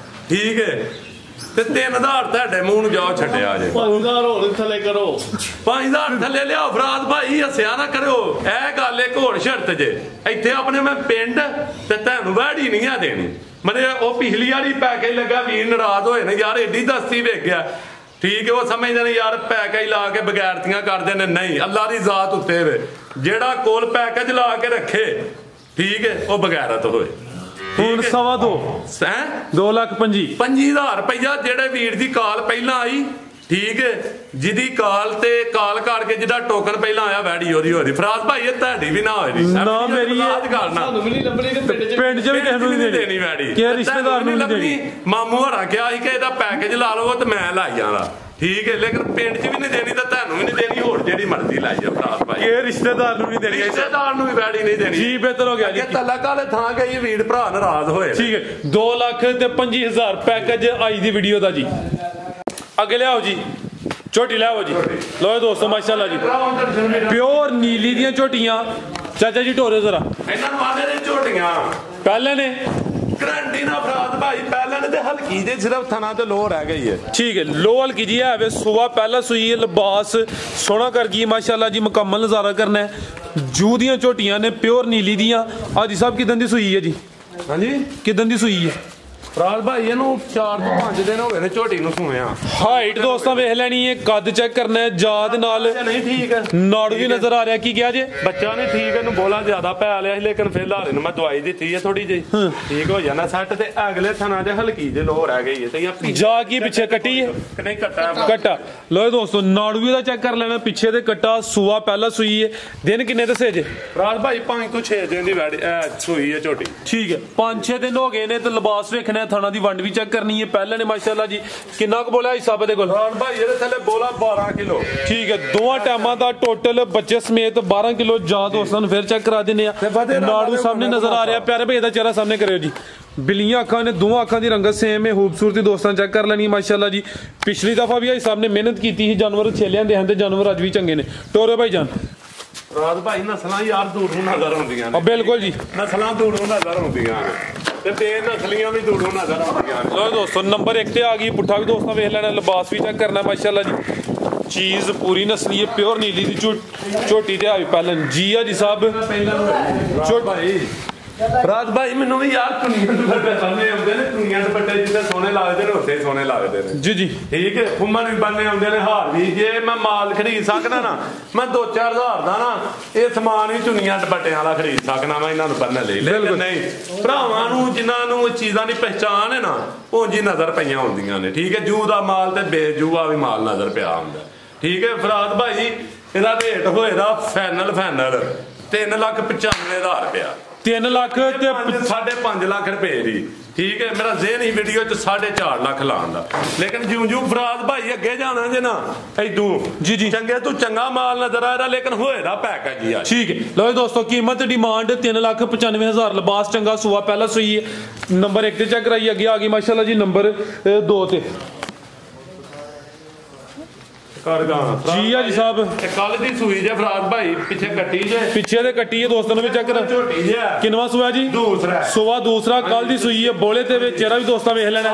ਠੀਕ ਹੈ ਤੇ 3,000 ਤੁਹਾਡੇ ਮੂੰਹ ਨੂੰ ਜਾਓ ਛੱਡਿਆ ਜੇ 5,000 ਹੋਰ ਥੱਲੇ ਕਰੋ 5,000 ਥੱਲੇ ਲਿਆਓ ਫਰਾਜ਼ ਭਾਈ ਹੱਸਿਆ ਨਾ ਕਰਿਓ ਇਹ ਗੱਲ ਇੱਕ ਹੋਰ ਸ਼ਰਤ ਜੇ ਇੱਥੇ ਆਪਣੇ ਮੈਂ ਪਿੰਡ ਤੇ ਤੁਹਾਨੂੰ ਵੈੜੀ ਨਹੀਂ ਆ ਦੇਣੀ ਮਨੇ ਉਹ ਪਿਛਲੀ ਵਾਲੀ ਪੈਕੇਜ ਲੱਗਾ ਵੀਰ ਨਾਰਾਜ਼ ਹੋਏ ਨੇ ਯਾਰ ਏਡੀ ਦਸਤੀ ਵੇਖ ਗਿਆ ਠੀਕ ਹੈ ਉਹ ਸਮਝਦੇ ਨੇ ਯਾਰ ਪੈਕੇਜ ਲਾ ਕੇ ਬਗੈਰਤੀਆਂ ਕਰਦੇ ਨੇ ਨਹੀਂ ਅੱਲਾ ਦੀ ਜ਼ਾਤ ਉੱਤੇ ਵੇ ਜਿਹੜਾ ਕੋਲ ਪੈਕੇਜ ਲਾ ਕੇ ਰੱਖੇ ਠੀਕ ਹੈ ਉਹ ਬਗੈਰਤ ਹੋਏ ਹੁਣ 2.5 2,25,000 ਰੁਪਇਆ ਜਿਹੜੇ ਵੀਰ ਦੀ ਕਾਲ ਪਹਿਲਾਂ ਆਈ ਠੀਕ ਹੈ ਜਿਹਦੀ ਕਾਲ ਤੇ ਕਾਲ ਕਰਕੇ ਜਿਹਦਾ ਟੋਕਨ ਪਹਿਲਾਂ ਆਇਆ ਵੈੜੀ ਉਹਦੀ ਹੋਈ ਫਰਾਜ਼ ਭਾਈ ਇਹ ਤੁਹਾਡੀ ਵੀ ਨਾ ਹੋਈ ਨਾ ਮੇਰੀ ਤੁਹਾਨੂੰ ਵੀ ਨਹੀਂ ਲੱਭਣੀ ਤੇ ਪਿੰਡ ਚ ਵੀ ਕਿਸੇ ਨੂੰ ਨਹੀਂ ਦੇਣੀ ਵੈੜੀ ਕਿ ਰਿਸ਼ਤੇਦਾਰ ਨੂੰ ਨਹੀਂ ਦੇਣੀ ਮਾਮੂ ਹਰਾ ਕਿਹਾ ਸੀ ਕਿ ਇਹਦਾ ਪੈਕੇਜ ਲਾ ਲਓ ਤੇ ਮੈਂ ਲਾਈ ਜਾਣਾ ਠੀਕ ਹੈ ਲੇਕਿਨ ਪਿੰਡ 'ਚ ਵੀ ਨਹੀਂ ਦੇਣੀ ਤਾਂ ਤੁਹਾਨੂੰ ਵੀ ਨਹੀਂ ਦੇਣੀ ਹੋਰ ਜਿਹੜੀ ਮਰਜ਼ੀ ਲਾਈ ਜਾ ਫਰਾਦ ਭਾਈ ਇਹ ਰਿਸ਼ਤੇਦਾਰ ਨੂੰ ਨਹੀਂ ਦੇਣੀ ਰਿਸ਼ਤੇਦਾਰ ਨੂੰ ਵੀ ਵੈੜੀ ਨਹੀਂ ਦੇਣੀ ਜੀ ਬਿਹਤਰ ਹੋ ਗਿਆ ਜੀ ਤਲਕ ਵਾਲੇ ਥਾਂ ਗਈ ਵੀਰ ਭਰਾ ਨਾਰਾਜ਼ ਹੋਏ ਠੀਕ ਹੈ 2,25,000 ਪੈਕੇਜ ਅੱਜ ਦੀ ਵੀਡੀਓ ਦਾ ਜੀ ਅੱਗੇ ਲਿਆਓ ਜੀ ਝੋਟੀ ਲਿਆਓ ਜੀ ਲੋ ਦੋਸਤੋ ਮਾਸ਼ਾਅੱਲਾ ਜੀ ਪਿਓਰ ਨੀਲੀ ਦੀਆਂ ਝੋਟੀਆਂ ਚਾਚਾ ਜੀ ਢੋਰੇ ਜ਼ਰਾ ਇਹਨਾਂ ਨੂੰ ਆਦੇ ਨੇ ਝੋਟੀਆਂ ਪਹਿਲੇ ਨੇ ਗਰੰਟੀ ਨਾ ਫਰਾਦ ਭਾਈ ਪਹਿਲਾਂ ਨੇ ਤੇ ਹਲਕੀ ਜੇ ਸਿਰਫ ਥਣਾ ਤੇ ਲੋ ਰਹਿ ਗਈ ਹੈ ਠੀਕ ਹੈ ਲੋ ਹਲਕੀ ਜੀ ਹੈ ਵੇ ਸੁਬਾ ਪਹਿਲਾ ਸੂਈ ਹੈ ਲਿਬਾਸ ਸੋਹਣਾ ਕਰ ਗਈ ਮਾਸ਼ਾਅੱਲਾ ਜੀ ਮੁਕੰਮਲ ਨਜ਼ਾਰਾ ਕਰਨਾ ਹੈ ਜੂ ਦੀਆਂ ਝੋਟੀਆਂ ਨੇ ਪਿਓਰ ਨੀਲੀ ਦੀਆਂ ਅੱਜ ਸਾਹਿਬ ਕਿਦਾਂ ਦੀ ਸੂਈ ਹੈ ਜੀ ਹਾਂਜੀ ਕਿਦਾਂ ਦੀ ਸੂਈ ਹੈ ਫਰਾਦ ਭਾਈ ਇਹਨੂੰ 4 ਤੋਂ 5 ਦਿਨ ਹੋ ਗਏ ਨੇ ਝੋਟੀ ਨੂੰ ਸੁਣਿਆ ਹਾਈਟ ਦੋਸਤਾਂ ਵੇਖ ਲੈਣੀ ਹੈ ਕੱਦ ਚੈੱਕ ਕਰਨਾ ਹੈ ਜਾਦ ਨਾਲ ਨਹੀਂ ਠੀਕ ਹੈ ਨਾੜੂ ਵੀ ਨਜ਼ਰ ਆ ਰਿਹਾ ਕੀ ਕਿਹਾ ਜੇ ਬੱਚਾ ਨਹੀਂ ਠੀਕ ਇਹਨੂੰ ਬੋਲਾ ਜ਼ਿਆਦਾ ਪੈ ਲਿਆ ਸੀ ਲੇਕਿਨ ਫਿਲਹਾਲ ਇਹਨੂੰ ਮੈਂ ਦਵਾਈ ਦਿੱਤੀ ਹੈ ਥੋੜੀ ਜਿਹੀ ਠੀਕ ਹੋ ਜਾਣਾ ਸੱਟ ਤੇ ਅਗਲੇ ਥਣਾ 'ਚ ਹਲਕੀ ਜਿਹੀ ਲੋ ਰਹਿ ਗਈ ਹੈ ਤੇ ਜਾ ਕੀ ਪਿੱਛੇ ਕੱਟੀ ਹੈ ਨਹੀਂ ਕੱਟਾ ਕੱਟਾ ਲੋ ਦੋਸਤੋ ਨਾੜੂ ਵੀ ਦਾ ਚੈੱਕ ਕਰ ਲੈਣਾ ਪਿੱਛੇ ਦੇ ਕੱਟਾ ਸੂਆ ਪਹਿਲਾ ਸੂਈ ਹੈ ਦਿਨ ਕਿੰਨੇ ਦੱਸੇ ਜੇ ਫਰਾਦ ਭਾਈ 5 ਤੋਂ 6 ਦਿਨ ਦੀ ਵੈੜੀ ਸੂਈ ਹੈ ਝੋਟੀ ਠੀਕ ਹੈ 5-6 ਦਿਨ ਹੋ ਗਏ ਨੇ ਤੇ ਲਿਬਾਸ ਵੇਖਣਾ ਥਾਣਾ ਦੀ ਵੰਡ ਵੀ ਚੈੱਕ ਕਰਨੀ ਹੈ ਪਹਿਲਾਂ ਨੇ ਮਾਸ਼ਾਅੱਲਾ ਜੀ ਕਿੰਨਾ ਕੁ ਬੋਲਿਆ ਹਿਸਾਬ ਦੇ ਕੋਲ ਫਰਾਦ ਭਾਈ ਇਹਦੇ ਥੱਲੇ ਬੋਲਾ 12 ਕਿਲੋ ਠੀਕ ਹੈ ਦੋਵਾਂ ਟਾਈਮਾਂ ਦਾ ਟੋਟਲ ਬੱਚੇ ਸਮੇਤ 12 ਕਿਲੋ ਜਾ ਦੋਸਤਾਂ ਨੂੰ ਫਿਰ ਚੈੱਕ ਕਰਾ ਦਿੰਦੇ ਆ ਨਾੜੂ ਸਾਹਮਣੇ ਨਜ਼ਰ ਆ ਰਿਹਾ ਪਿਆਰੇ ਭਾਈ ਦਾ ਚਿਹਰਾ ਸਾਹਮਣੇ ਕਰਿਓ ਜੀ ਬਿੱਲੀਆਂ ਅੱਖਾਂ ਨੇ ਦੋਵਾਂ ਅੱਖਾਂ ਦੀ ਰੰਗਤ ਸੇਮ ਹੈ ਖੂਬਸੂਰਤੀ ਦੋਸਤਾਂ ਚੈੱਕ ਕਰ ਲੈਣੀ ਮਾਸ਼ਾਅੱਲਾ ਜੀ ਪਿਛਲੀ ਦਫਾ ਵੀ ਸਾਹਿਬ ਨੇ ਮਿਹਨਤ ਕੀਤੀ ਸੀ ਜਾਨਵਰ ਛੇਲਿਆਂ ਦੇ ਹਨ ਤੇ ਜਾਨਵਰ ਅੱਜ ਵੀ ਚੰਗੇ ਨੇ ਟੋਰੇ ਭਾਈ ਜਾਨ ਰਾਤ ਭਾਈ ਨਸਲਾਂ ਯਾਰ ਦੂਰ ਨੂੰ ਨਜ਼ਰ ਆਉਂਦੀਆਂ ਨੇ ਬਿਲਕੁਲ ਜੀ ਨਸਲਾਂ ਦੂਰ ਨੂੰ ਨਜ਼ਰ ਆਉਂਦੀਆਂ ਨੇ ਤੇ ਬੇਨਸਲੀਆਂ ਵੀ ਦੂਰੋਂ ਨਜ਼ਰ ਆਉਂਦੀਆਂ ਨੇ ਲੋ ਦੋਸਤੋ ਨੰਬਰ 1 ਤੇ ਆ ਗਈ ਪੁੱਠਾ ਵੀ ਦੋਸਤਾਂ ਵੇਖ ਲੈਣਾ ਲਿਬਾਸ ਵੀ ਚੈੱਕ ਕਰਨਾ ਮਾਸ਼ਾਅੱਲਾ ਜੀ ਚੀਜ਼ ਪੂਰੀ ਨਸਲੀ ਹੈ ਪਿਓਰ ਨੀਲੀ ਦੀ ਝੋਟੀ ਤੇ ਆ ਵੀ ਪਹਿਲਾਂ ਜੀ ਆ ਜੀ ਸਾਹਿਬ ਭਾਈ ਰਾਤ ਭਾਈ ਮੈਨੂੰ ਵੀ ਯਾਰ ਦੁਨੀਆ ਦੇ ਬੱਟੇ ਸਾਹਮਣੇ ਆਉਂਦੇ ਨੇ ਦੁਨੀਆ ਦੇ ਬੱਟੇ ਜਿੱਥੇ ਸੋਹਣੇ ਲੱਗਦੇ ਨੇ ਉੱਥੇ ਸੋਹਣੇ ਲੱਗਦੇ ਨੇ ਜੀ ਜੀ ਠੀਕ ਹੈ ਫੁੰਮਣ ਵੀ ਬੰਨੇ ਆਉਂਦੇ ਨੇ ਹਾਰ ਵੀ ਜੇ ਮੈਂ ਮਾਲ ਖਰੀਦ ਸਕਦਾ ਨਾ ਮੈਂ 2-4 ਹਜ਼ਾਰ ਦਾ ਨਾ ਇਹ ਸਮਾਨ ਵੀ ਦੁਨੀਆ ਦੇ ਬੱਟਿਆਂ ਵਾਲਾ ਖਰੀਦ ਸਕਦਾ ਮੈਂ ਇਹਨਾਂ ਨੂੰ ਬੰਨਣ ਲਈ ਲੇਕਿਨ ਨਹੀਂ ਭਰਾਵਾਂ ਨੂੰ ਜਿਨ੍ਹਾਂ ਨੂੰ ਇਹ ਚੀਜ਼ਾਂ ਦੀ ਪਹਿਚਾਣ ਹੈ ਨਾ ਉਹ ਜੀ ਨਜ਼ਰ ਪਈਆਂ ਹੁੰਦੀਆਂ ਨੇ ਠੀਕ ਹੈ ਜੂ ਦਾ ਮਾਲ ਤੇ ਬੇਜੂਆ ਵੀ ਮਾਲ ਨਜ਼ਰ ਪਿਆ ਹੁੰਦਾ ਠੀਕ ਹੈ ਫਰਾਦ ਭਾਈ ਇਹਦਾ ਰੇਟ ਹੋਏਗਾ ਫਾਈਨਲ 3,95,000 ਰੁਪਇਆ 3 ਲੱਖ ਤੇ 5.5 ਲੱਖ ਰੁਪਏ ਦੀ ਠੀਕ ਹੈ ਮੇਰਾ ਜ਼ੇਨ ਹੀ ਵੀਡੀਓ ਚ 4.5 ਲੱਖ ਲਾਉਣ ਦਾ ਲੇਕਿਨ ਜਿਉਂ ਫਰਾਦ ਭਾਈ ਅੱਗੇ ਜਾਣਾ ਜੇ ਨਾ ਐਦੂ ਜੀ ਜੀ ਚੰਗੇ ਤੂੰ ਚੰਗਾ ਮਾਲ ਨਜ਼ਰ ਆ ਰਿਹਾ ਲੇਕਿਨ ਹੋਏਗਾ ਪੈਕੇਜ ਹੀ ਆ ਠੀਕ ਹੈ ਲੋ ਦੋਸਤੋ ਕੀਮਤ ਡਿਮਾਂਡ 3,95,000 ਲਿਬਾਸ ਚੰਗਾ ਸੂਆ ਪਹਿਲਾ ਸੂਈ ਹੈ ਨੰਬਰ 1 ਤੇ ਚੈੱਕ ਕਰਾਈ ਅੱਗੇ ਆ ਗਈ ਮਾਸ਼ਾਅੱਲਾ ਜੀ ਨੰਬਰ 2 ਤੇ ਜੀ ਆ ਜੀ ਸਾਹਿਬ ਕੱਲ ਦੀ ਸੂਈ ਜੇ ਫਰਾਦ ਭਾਈ ਪਿੱਛੇ ਕੱਟੀ ਜੇ ਪਿੱਛੇ ਦੇ ਕੱਟੀ ਹੈ ਦੋਸਤਾਂ ਨੂੰ ਵੀ ਚੈੱਕ ਕਰ ਝੋਟੀ ਜੇ ਕਿੰਨਵਾ ਸੂਆ ਜੀ ਦੂਸਰਾ ਸੂਆ ਦੂਸਰਾ ਕੱਲ ਦੀ ਸੂਈ ਹੈ ਬੋਲੇ ਤੇ ਵਿੱਚ ਚਿਹਰਾ ਵੀ ਦੋਸਤਾਂ ਵੇਖ ਲੈਣਾ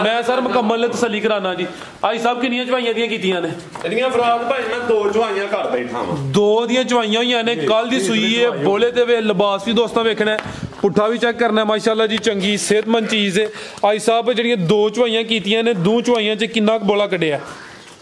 ਮੈਂ ਸਰ ਮੁਕੰਮਲ ਤਸੱਲੀ ਕਰਾਣਾ ਜੀ ਆਈ ਸਾਹਿਬ ਕਿੰਨੀਆਂ ਚਵਾਈਆਂ ਦੀਆਂ ਕੀਤੀਆਂ ਨੇ ਇਹਦੀਆਂ ਫਰਾਦ ਭਾਈ ਮੈਂ 2 ਚਵਾਈਆਂ ਕਰ ਬੈਠਾ ਵਾਂ 2 ਦੀਆਂ ਚਵਾਈਆਂ ਹੋਈਆਂ ਨੇ ਕੱਲ ਦੀ ਸੂਈ ਹੈ ਬੋਲੇ ਤੇ ਵੇ ਲਿਬਾਸ ਵੀ ਦੋਸਤਾਂ ਵੇਖਣਾ ਪੁੱਠਾ ਵੀ ਚੈੱਕ ਕਰਨਾ ਮਾਸ਼ਾਅੱਲਾ ਜੀ ਚੰਗੀ ਸਿਹਤਮੰਦ ਚੀਜ਼ ਹੈ ਆਈ ਸਾਹਿਬ ਜਿਹੜੀਆਂ 2 ਚਵਾਈਆਂ ਕੀਤੀਆਂ ਨੇ 2 ਚਵਾਈਆਂ 'ਚ ਕਿੰਨਾ ਬੋਲਾ ਕੱਢਿਆ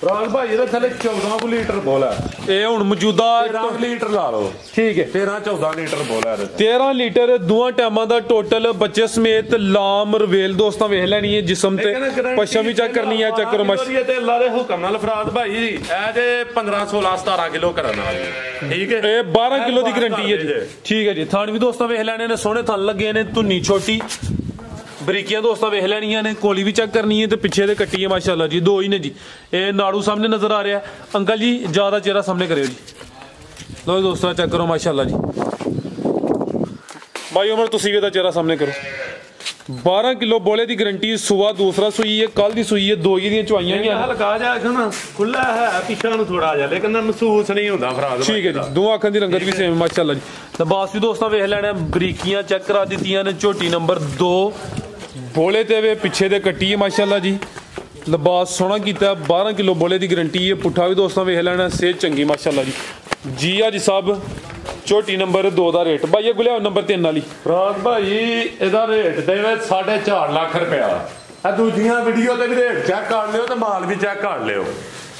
ਫਰਾਦ ਭਾਈ ਇਹਦੇ ਥੱਲੇ 14 ਲੀਟਰ ਬੋਲਾ ਇਹ ਹੁਣ ਮੌਜੂਦਾ 13 ਲੀਟਰ ਲਾ ਲਓ ਠੀਕ ਹੈ 13-14 ਲੀਟਰ ਬੋਲਾ 13 ਲੀਟਰ ਦੋਵਾਂ ਟਾਈਮਾਂ ਦਾ ਟੋਟਲ ਬੱਚੇ ਸਮੇਤ ਲਾਮ ਰਵੇਲ ਦੋਸਤਾਂ ਵੇਖ ਲੈਣੀ ਹੈ ਜਿਸਮ ਤੇ ਪਛਮ ਵੀ ਚੈੱਕ ਕਰਨੀ ਹੈ ਚੈੱਕ ਕਰੋ ਮਾਸ਼ਾਅੱਲਾ ਤੇ ਅੱਲਾ ਦੇ ਹੁਕਮ ਨਾਲ ਫਰਾਦ ਭਾਈ ਇਹ ਜੇ 15-16-17 ਕਿਲੋ ਕਰਨ ਵਾਲੀ ਠੀਕ ਹੈ ਇਹ 12 ਕਿਲੋ ਦੀ ਗਾਰੰਟੀ ਹੈ ਜੀ ਠੀਕ ਹੈ ਜੀ ਥਾਣ ਵੀ ਦੋਸਤਾਂ ਵੇਖ ਲੈਣੇ ਨੇ ਸੋਹਣੇ ਥਣ ਲੱਗੇ ਨੇ ਧੁੰਨੀ ਛੋਟੀ ਬਰੀਕੀਆਂ ਦੋਸਤਾਂ ਵੇਖ ਲੈਣੀਆਂ ਨੇ ਕੋਲੀ ਵੀ ਚੈੱਕ ਕਰਨੀ ਹੈ ਤੇ ਪਿੱਛੇ ਦੇ ਕੱਟੀ ਹੈ ਮਾਸ਼ਾਅੱਲਾ ਜੀ 2 ਹੀ ਨੇ ਜੀ ਇਹ ਨਾੜੂ ਸਾਹਮਣੇ ਨਜ਼ਰ ਆ ਰਿਹਾ ਅੰਕਲ ਜੀ ਜਿਆਦਾ ਚਿਹਰਾ ਸਾਹਮਣੇ ਕਰਿਓ ਜੀ ਲੋ ਦੋਸਤਾਂ ਚੈੱਕ ਕਰੋ ਮਾਸ਼ਾਅੱਲਾ ਜੀ ਭਾਈ ਉਮਰ ਤੁਸੀਂ ਵੀ ਇਹਦਾ ਚਿਹਰਾ ਸਾਹਮਣੇ ਕਰੋ 12 ਕਿਲੋ ਬੋਲੇ ਦੀ ਗਾਰੰਟੀ ਸੂਆ ਦੂਸਰਾ ਸੂਈ ਹੈ ਕੱਲ ਦੀ ਸੂਈ ਹੈ 2 ਹੀ ਦੀਆਂ ਚਵਾਈਆਂ ਗਈਆਂ ਹਲਕਾ ਜਾ ਨਾ ਖੁੱਲਾ ਹੈ ਪਿੱਛਾ ਨੂੰ ਥੋੜਾ ਜਿਹਾ ਲੇਕਿਨ ਮਹਿਸੂਸ ਨਹੀਂ ਹੁੰਦਾ ਫਰਾਦ ਠੀਕ ਹੈ ਜੀ 2 ਅੱਖਾਂ ਦੀ ਰੰਗਤ ਵੀ ਸੇਮ ਮਾਸ਼ਾਅੱਲਾ ਜੀ ਲਿਬਾਸ ਵੀ ਦੋਸਤਾਂ ਵੇਖ ਲੈਣਾ ਬਰੀਕੀਆਂ ਚੈੱਕ ਕਰਾ ਦਿੱਤੀਆਂ ਨੇ ਝੋਟੀ ਨੰਬਰ 2 ਬੋਲੇ ਤੇ ਵੇ ਪਿੱਛੇ ਦੇ ਕੱਟੀ ਹੈ ਮਾਸ਼ਾਅੱਲਾ ਜੀ ਲਿਬਾਸ ਸੋਹਣਾ ਕੀਤਾ 12 ਕਿਲੋ ਬੋਲੇ ਦੀ ਗਾਰੰਟੀ ਹੈ ਪੁੱਠਾ ਵੀ ਦੋਸਤਾਂ ਵੇਖ ਲੈਣਾ ਸਿਹਤ ਚੰਗੀ ਮਾਸ਼ਾਅੱਲਾ ਜੀ ਆ ਜੀ ਸਾਹਿਬ ਝੋਟੀ ਨੰਬਰ 2 ਦਾ ਰੇਟ ਭਾਈ ਅੱਗੋਂ ਲਿਆਓ ਨੰਬਰ 3 ਵਾਲੀ ਫਰਾਦ ਭਾਈ ਇਹਦਾ ਰੇਟ ਦੇਵੇ 4.5 ਲੱਖ ਰੁਪਇਆ ਇਹ ਦੂਜੀਆਂ ਵੀਡੀਓ ਤੇ ਵੀ ਰੇਟ ਚੈੱਕ ਕਰ ਲਿਓ ਤੇ ਮਾਲ ਵੀ ਚੈੱਕ ਕਰ ਲਿਓ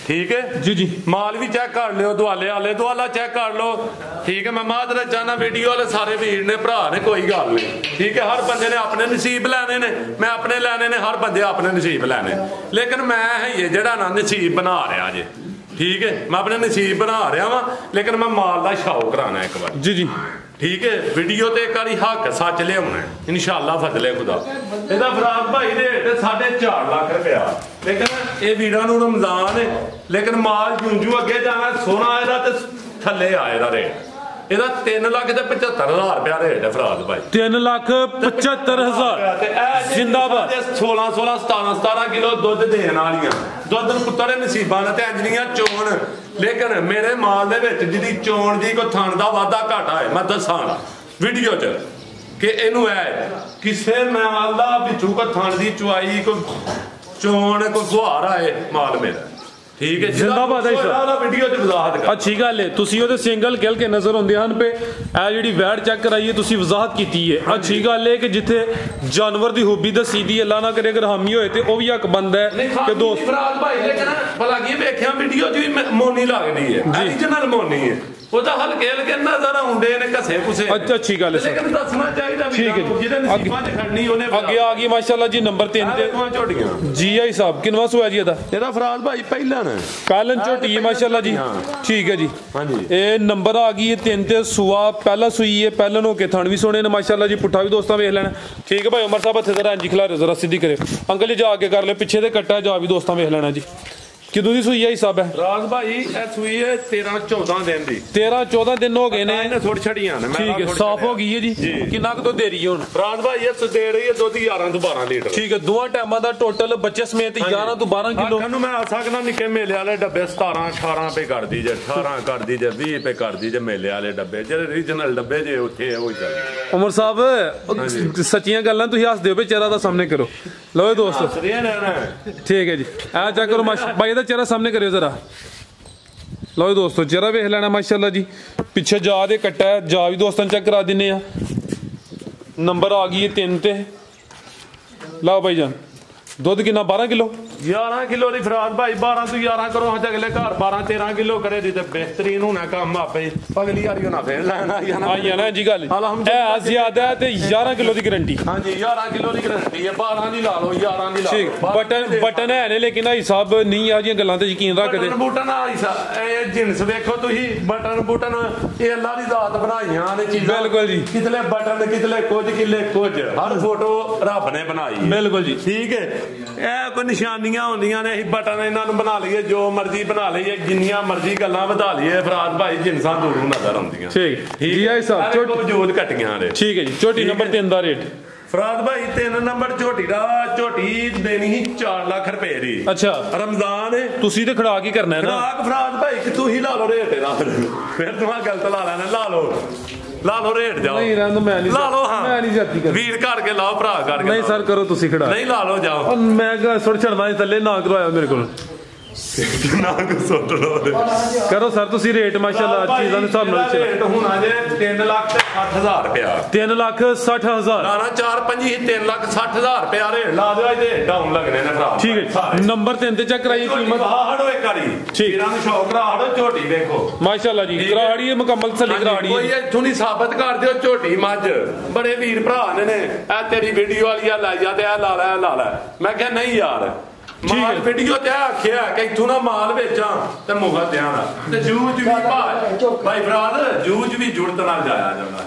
ਠੀਕ ਹੈ ਜੀ ਜੀ ਮਾਲ ਵੀ ਚੈੱਕ ਕਰ ਲਿਓ ਦੁਆਲੇ ਦੁਆਲਾ ਚੈੱਕ ਕਰ ਲਓ ਠੀਕ ਹੈ ਮੈਂ ਮਾਦਰਾ ਚਾਹਨਾ ਵੀਡੀਓ ਵਾਲੇ ਸਾਰੇ ਵੀਰ ਨੇ ਭਰਾ ਨੇ ਕੋਈ ਗੱਲ ਨਹੀਂ ਠੀਕ ਹੈ ਹਰ ਬੰਦੇ ਨੇ ਆਪਣੇ ਨਸੀਬ ਲੈਣੇ ਨੇ ਮੈਂ ਆਪਣੇ ਲੈਣੇ ਨੇ ਹਰ ਬੰਦੇ ਆਪਣੇ ਨਸੀਬ ਲੈਣੇ ਲੇਕਿਨ ਮੈਂ ਹੈ ਜਿਹੜਾ ਨਾ ਨਸੀਬ ਬਣਾ ਰਿਹਾ ਜੇ ਠੀਕ ਹੈ ਮੈਂ ਆਪਣੇ ਨਸੀਬ ਬਣਾ ਰਿਹਾ ਵਾਂ ਲੇਕਿਨ ਮੈਂ ਮਾਲ ਦਾ ਸ਼ੌਕ ਕਰਾਣਾ ਇੱਕ ਵਾਰ ਜੀ ਜੀ ਠੀਕ ਹੈ ਵੀਡੀਓ ਤੇ ਕਾਰੀ ਹੱਕ ਸੱਚ ਲਿਆਉਣਾ ਇਨਸ਼ਾਅੱਲਾ ਫਜ਼ਲੇ ਖੁਦਾ ਇਹਦਾ ਫਰਾਦ ਭਾਈ ਰੇਟ ਰੇਟ 4.5 ਲੱਖ ਰੁਪਇਆ। ਲੇਕਿਨ ਇਹ ਵੀਰਾਂ ਨੂੰ ਰਮਜ਼ਾਨ ਹੈ, ਲੇਕਿਨ ਮਾਲ ਜੂੰਜੂ ਅੱਗੇ ਜਾਣਾ ਸੋਨਾ ਇਹਦਾ ਤੇ ਥੱਲੇ ਆਏ ਦਾ ਰੇਟ ਇਹਦਾ 3,75,000 ਰੁਪਇਆ ਰੇਟ ਹੈ ਫਰਾਦ ਭਾਈ। 3,75,000 ਜਿੰਦਾਬਾਦ। 16 17 ਕਿਲੋ ਦੁੱਧ ਦੇਣ ਵਾਲੀਆਂ ਦੁੱਧ ਪੁੱਤਰ ਨਸੀਬਾਂ ਨੇ ਤੇ ਅੰਜਲੀਆਂ ਚੋਣ। ਲੇਕਿਨ ਮੇਰੇ ਮਾਲ ਦੇ ਵਿੱਚ ਜਿਹਦੀ ਚੋਣ ਦੀ ਕੋਈ ਥਣ ਦਾ ਵਾਧਾ ਘਾਟਾ ਹੈ ਮੈਂ ਦੱਸਾਂ ਵੀਡੀਓ 'ਚ ਕਿ ਇਹਨੂੰ ਹੈ ਕਿਸੇ ਮਾਲ ਦਾ ਵਿੱਚੋਂ ਕੋਈ ਥਣ ਦੀ ਚੁਆਈ ਕੋਈ ਚੋਣ ਕੋਈ ਫੁਹਾਰ ਆਏ ਮਾਲ ਮੇਰਾ ਠੀਕ ਹੈ। ਜ਼ਿੰਦਾਬਾਦ ਹੈ ਸਰ। ਵੀਡੀਓ 'ਚ ਵਜ਼ਾਹਤ ਕਰ ਅੱਛੀ ਗੱਲ ਹੈ ਤੁਸੀਂ ਉਹਦੇ ਸਿੰਗਲ ਗਿਲ ਕੇ ਨਜ਼ਰ ਆਉਂਦੇ ਹਨ ਪੇ ਇਹ ਜਿਹੜੀ ਵੈਟ ਚੈੱਕ ਕਰਾਈਏ ਤੁਸੀਂ ਵਜ਼ਾਹਤ ਕੀਤੀ ਹੈ। ਅੱਛੀ ਗੱਲ ਹੈ ਕਿ ਜਿੱਥੇ ਜਾਨਵਰ ਦੀ ਹੂਬੀ ਦੱਸੀ ਦੀ ਅੱਲਾ ਨਾ ਕਰੇ ਅਗਰ ਹਾਮੀ ਹੋਏ ਤੇ ਉਹ ਵੀ ਹੱਕ ਬੰਦਾ ਹੈ ਕਿ ਦੋਸਤ ਫਰਾਦ ਭਾਈ ਲੇਕਿਨ ਭਲਾ ਕੀ ਵੇਖਿਆ ਵੀਡੀਓ 'ਚ ਵੀ ਮੋਨੀ ਲੱਗਦੀ ਹੈ original ਮੋਨੀ ਹੈ ਉਹਦਾ ਹਲਕੇ ਹਲਕੇ ਨਜ਼ਰ ਆਉਂਦੇ ਨੇ ਘਸੇ ਘੁਸੇ। ਅੱਛੀ ਗੱਲ ਹੈ ਲੇਕਿਨ ਦੱਸਣਾ ਚਾਹੀਦਾ ਵੀ ਜਿਹਦੇ ਨਸੀਬਾਂ 'ਚ ਖੜਨੀ ਉਹਨੇ ਅੱਗੇ ਆ ਗਈ ਮਾਸ਼ਾਅੱਲਾ ਜੀ ਨੰਬਰ 3 ਤੇ ਝੋਟੀਆਂ ਜੀ ਆਈ ਸਾਹਿਬ ਕਿੰਨਵਾ ਸੂਆ ਜੀ ਇਹਦਾ ਫਰਾਦ ਭਾਈ ਪਹਿਲਾਂ ਨੇ ਪਹਿਲਨ ਝੋਟੀ ਹੈ ਮਾਸ਼ਾਅੱਲਾ ਜੀ ਠੀਕ ਹੈ ਜੀ। ਹਾਂਜੀ ਇਹ ਨੰਬਰ ਆ ਗਈ ਹੈ 3 ਤੇ ਸੂਆ ਪਹਿਲਾ ਸੂਈ ਹੈ ਪਹਿਲਨ ਹੋ ਕੇ ਥਣ ਵੀ ਸੋਹਣੇ ਨੇ ਮਾਸ਼ਾਅੱਲਾ ਜੀ ਪੁੱਠਾ ਵੀ ਦੋਸਤਾਂ ਵੇਖ ਲੈਣਾ ਠੀਕ ਹੈ ਭਾਈ ਉਮਰ ਸਾਹਿਬ ਇੱਥੇ ਜ਼ਰਾ ਇੰਜੀ ਖਿਲਾ ਜ਼ਰਾ ਸਿੱਧੀ ਕਰੇ ਅੰਕਲ ਜੀ ਜਾ ਕੇ ਕਰ ਲੈ ਪਿੱਛੇ ਤੇ ਕੱਟਾ ਜਾ ਵੀ ਦੋਸਤਾਂ ਵੇਖ ਲੈਣਾ ਜੀ। ਕਿਦੋਂ ਦੀ ਸੂਈ ਹੈ ਹਿਸਾਬ ਹੈ ਰਾਜ ਭਾਈ ਇਹ ਸੂਈ ਹੈ 13-14 ਦਿਨ ਦੀ 13-14 ਦਿਨ ਹੋ ਗਏ ਨੇ ਇਹਨੇ ਥੋੜੀ ਛੜੀਆਂ ਨੇ ਠੀਕ ਹੈ ਸਾਫ਼ ਹੋ ਗਈ ਹੈ ਜੀ ਕਿੰਨਾ ਕੁ ਦੁੱਧ ਦੇ ਰਹੀ ਹੈ ਹੁਣ ਰਾਜ ਭਾਈ ਇਹ ਦੇ ਰਹੀ ਹੈ ਦੁੱਧ 11 ਤੋਂ 12 ਲੀਟਰ ਠੀਕ ਹੈ ਦੋਵਾਂ ਟਾਈਮਾਂ ਦਾ ਟੋਟਲ ਬੱਚੇ ਸਮੇਤ 11 ਤੋਂ 12 ਕਿਲੋ ਨੂੰ ਮੈਂ ਆ ਸਕਦਾ ਨਿੱਕੇ ਮੇਲੇ ਵਾਲੇ ਡੱਬੇ 17-18 ਰੁਪਏ ਕਰਦੀ ਜੇ 18 ਕਰਦੀ ਜੇ 20 ਰੁਪਏ ਕਰਦੀ ਜੇ ਮੇਲੇ ਵਾਲੇ ਡੱਬੇ ਜਿਹੜੇ ਰੀਜਨਲ ਡੱਬੇ ਜੇ ਉੱਥੇ ਉਹ ਚੱਲ ਉਮਰ ਸਾਹਿਬ ਸੱਚੀਆਂ ਗੱਲਾਂ ਤੁਸੀਂ ਹੱਸਦੇ ਹੋ ਬੇ ਚਿਹਰਾ ਦਾ ਸਾਹਮਣੇ ਕਰੋ ਲਓ ਦੋਸਤੋ ਠੀਕ ਹੈ ਜੀ ਐ ਚੈੱਕ ਕਰੋ ਭਾਈ ਇਹਦਾ ਚਿਹਰਾ ਸਾਹਮਣੇ ਕਰਿਓ ਜ਼ਰਾ ਲਓ ਦੋਸਤੋ ਚਿਹਰਾ ਵੇਖ ਲੈਣਾ ਮਾਸ਼ਾਅੱਲਾ ਜੀ ਪਿੱਛੇ ਜਾ ਦੇ ਕੱਟਾ ਜਾ ਵੀ ਦੋਸਤਾਂ ਚੈੱਕ ਕਰਾ ਦਿੰਨੇ ਆ ਨੰਬਰ ਆ ਗਈ 3 ਤੇ ਲਓ ਭਾਈ ਜਾਨ ਦੁੱਧ ਕਿੰਨਾ 12 ਕਿਲੋ 11 ਕਿਲੋ ਦੀ ਫਰਾਦ ਭਾਈ 12 ਤੋਂ 11 ਕਰੋ ਹਾਂ ਅਗਲੇ ਘਰ 12-13 ਕਿਲੋ ਕਰੇ ਦੀ ਤੇ ਬਿਹਤਰੀਨ ਹੋਣਾ ਕੰਮ ਆਪੇ ਅਗਲੀ ਵਾਰੀ ਹੋਣਾ ਫੇਰ ਲੈਣਾ ਆਈ ਨਾ ਜੀ ਗੱਲ ਇਹ ਜ਼ਿਆਦਾ ਤੇ 11 ਕਿਲੋ ਦੀ ਗਾਰੰਟੀ ਹਾਂਜੀ 11 ਕਿਲੋ ਦੀ ਗਾਰੰਟੀ ਹੈ 12 ਦੀ ਲਾ ਲਓ 11 ਦੀ ਲਾ ਲਓ ਬਟਨ ਹੈ ਨੇ ਲੇਕਿਨ ਭਾਈ ਸਾਹਿਬ ਨਹੀਂ ਆ ਜੀਆਂ ਗੱਲਾਂ ਤੇ ਯਕੀਨ ਰੱਖਦੇ ਬਟਨ ਇਹ ਜਿੰਸ ਵੇਖੋ ਤੁਸੀਂ ਬਟਨ ਇਹ ਅੱਲਾ ਦੀ ਜ਼ਾਤ ਬਣਾਈਆਂ ਨੇ ਚੀਜ਼ਾਂ ਬਿਲਕੁਲ ਜੀ ਕਿਤਲੇ ਬਟਨ ਕਿਤਲੇ ਕੁਝ ਹਰ ਫੋਟੋ ਰੱਬ ਨੇ ਬਣਾਈ ਬਿਲਕੁਲ ਜੀ ਠੀਕ ਹੈ ਇਹ ਕੋਈ ਨਿਸ਼ਾਨੀਆਂ ਹੁੰਦੀਆਂ ਨੇ ਅਸੀਂ ਬਟਨ ਇਹਨਾਂ ਨੂੰ ਬਣਾ ਲਈਏ ਜੋ ਮਰਜ਼ੀ ਬਣਾ ਲਈਏ ਜਿੰਨੀਆਂ ਮਰਜ਼ੀ ਗੱਲਾਂ ਵਧਾ ਲਈਏ ਫਰਾਦ ਭਾਈ ਜਿੰਸਾਂ ਦੂਰੋਂ ਨਜ਼ਰ ਆਉਂਦੀਆਂ ਠੀਕ ਜੀ ਆਈ ਸਾਹਿਬ ਝੋਟੀ ਵਜੂਦ ਘਟੀਆਂ ਨੇ ਠੀਕ ਹੈ ਜੀ ਝੋਟੀ ਨੰਬਰ 3 ਦਾ ਰੇਟ ਫਰਾਦ ਭਾਈ 3 ਨੰਬਰ ਝੋਟੀ ਦੇਣੀ ਸੀ 4 ਲੱਖ ਰੁਪਏ ਦੀ ਅੱਛਾ ਰਮਜ਼ਾਨ ਹੈ ਤੁਸੀਂ ਤੇ ਖੜਾ ਕੀ ਕਰਨਾ ਹੈ ਨਾ ਫਰਾਦ ਭਾਈ ਕਿ ਤੂੰ ਹੀ ਲਾ ਲਓ ਰੇਟ ਇਹਦਾ ਫਿਰ ਤੂੰ ਗਲਤ ਲਾ ਲੈਣਾ ਲਾ ਲਓ ਰੇਟ ਜਾਓ ਨਹੀਂ ਰਹਿਣ ਮੈਂ ਨਹੀਂ ਲਾ ਲਓ ਹਾਂ ਮੈਂ ਨਹੀਂ ਜਾਤੀ ਕਰ ਵੀਰ ਕਰਕੇ ਲਾਓ ਭਰਾ ਕਰਕੇ ਨਹੀਂ ਸਰ ਕਰੋ ਤੁਸੀਂ ਖੜਾ ਨਹੀਂ ਲਾ ਲਓ ਜਾਓ ਮੈਂ ਸੁੱਟ ਛੜਨਾ ਥੱਲੇ ਨਾ ਕਰਵਾਇਆ ਮੇਰੇ ਕੋਲ ਨਾ ਕੋ ਸੁੱਟ ਲਓ ਕਰੋ ਸਰ ਤੁਸੀਂ ਰੇਟ ਮਾਸ਼ਾਅੱਲਾ ਚੀਜ਼ਾਂ ਦੇ ਹਿਸਾਬ ਨਾਲ ਰੇਟ ਹੋਣਾ ਜੇ 3,60,000 ਰੁਪਇਆ 3,60,000 ਨਾ 4-5 3,60,000 ਰੁਪਇਆ ਰੇਟ ਲਾ ਦਿਓ ਇਹਦੇ ਡਾਊਨ ਲੱਗਣੇ ਨੇ ਭਰਾ ਠੀਕ ਹੈ ਨੰਬਰ 3 ਤੇ ਚੈੱਕ ਕਰਾਈਏ ਕੀਮਤ ਹੜੋ ਇੱਕ ਵਾਰੀ ਠੀਕ ਇਹਨਾਂ ਨੂੰ ਸ਼ੌਕ ਹੜੋ ਝੋਟੀ ਵੇਖੋ ਮਾਸ਼ਾਅੱਲਾ ਜੀ ਕਰਾੜੀ ਮੁਕੰਮਲ ਤਸੱਲੀ ਕਰਾੜੀ ਕੋਈ ਇੱਥੋਂ ਨਹੀਂ ਸਾਬਤ ਕਰ ਦਿਓ ਝੋਟੀ ਮੱਝ ਬੜੇ ਵੀਰ ਭਰਾ ਨੇ ਇਹ ਤੇਰੀ ਵੀਡੀਓ ਵਾਲੀ ਆ ਲੈ ਜਾਂਦੇ ਆ ਲਾ ਲੈ ਮੈਂ ਕਿਹਾ ਨਹੀਂ ਯਾਰ ਮਾਲ ਵੀਡੀਓ ਤੇ ਆਖਿਆ ਕਿ ਇਥੋਂ ਨਾ ਮਾਲ ਵੇਚਾਂ ਤੇ ਮੁਗਾ ਧਿਆਨ ਤੇ ਜੂਜ ਵੀ ਭਾਈ ਭਰਾ ਜੂਜ ਵੀ ਜੁੜਤ ਨਾਲ ਜਾਇਆ ਜਾਂਦਾ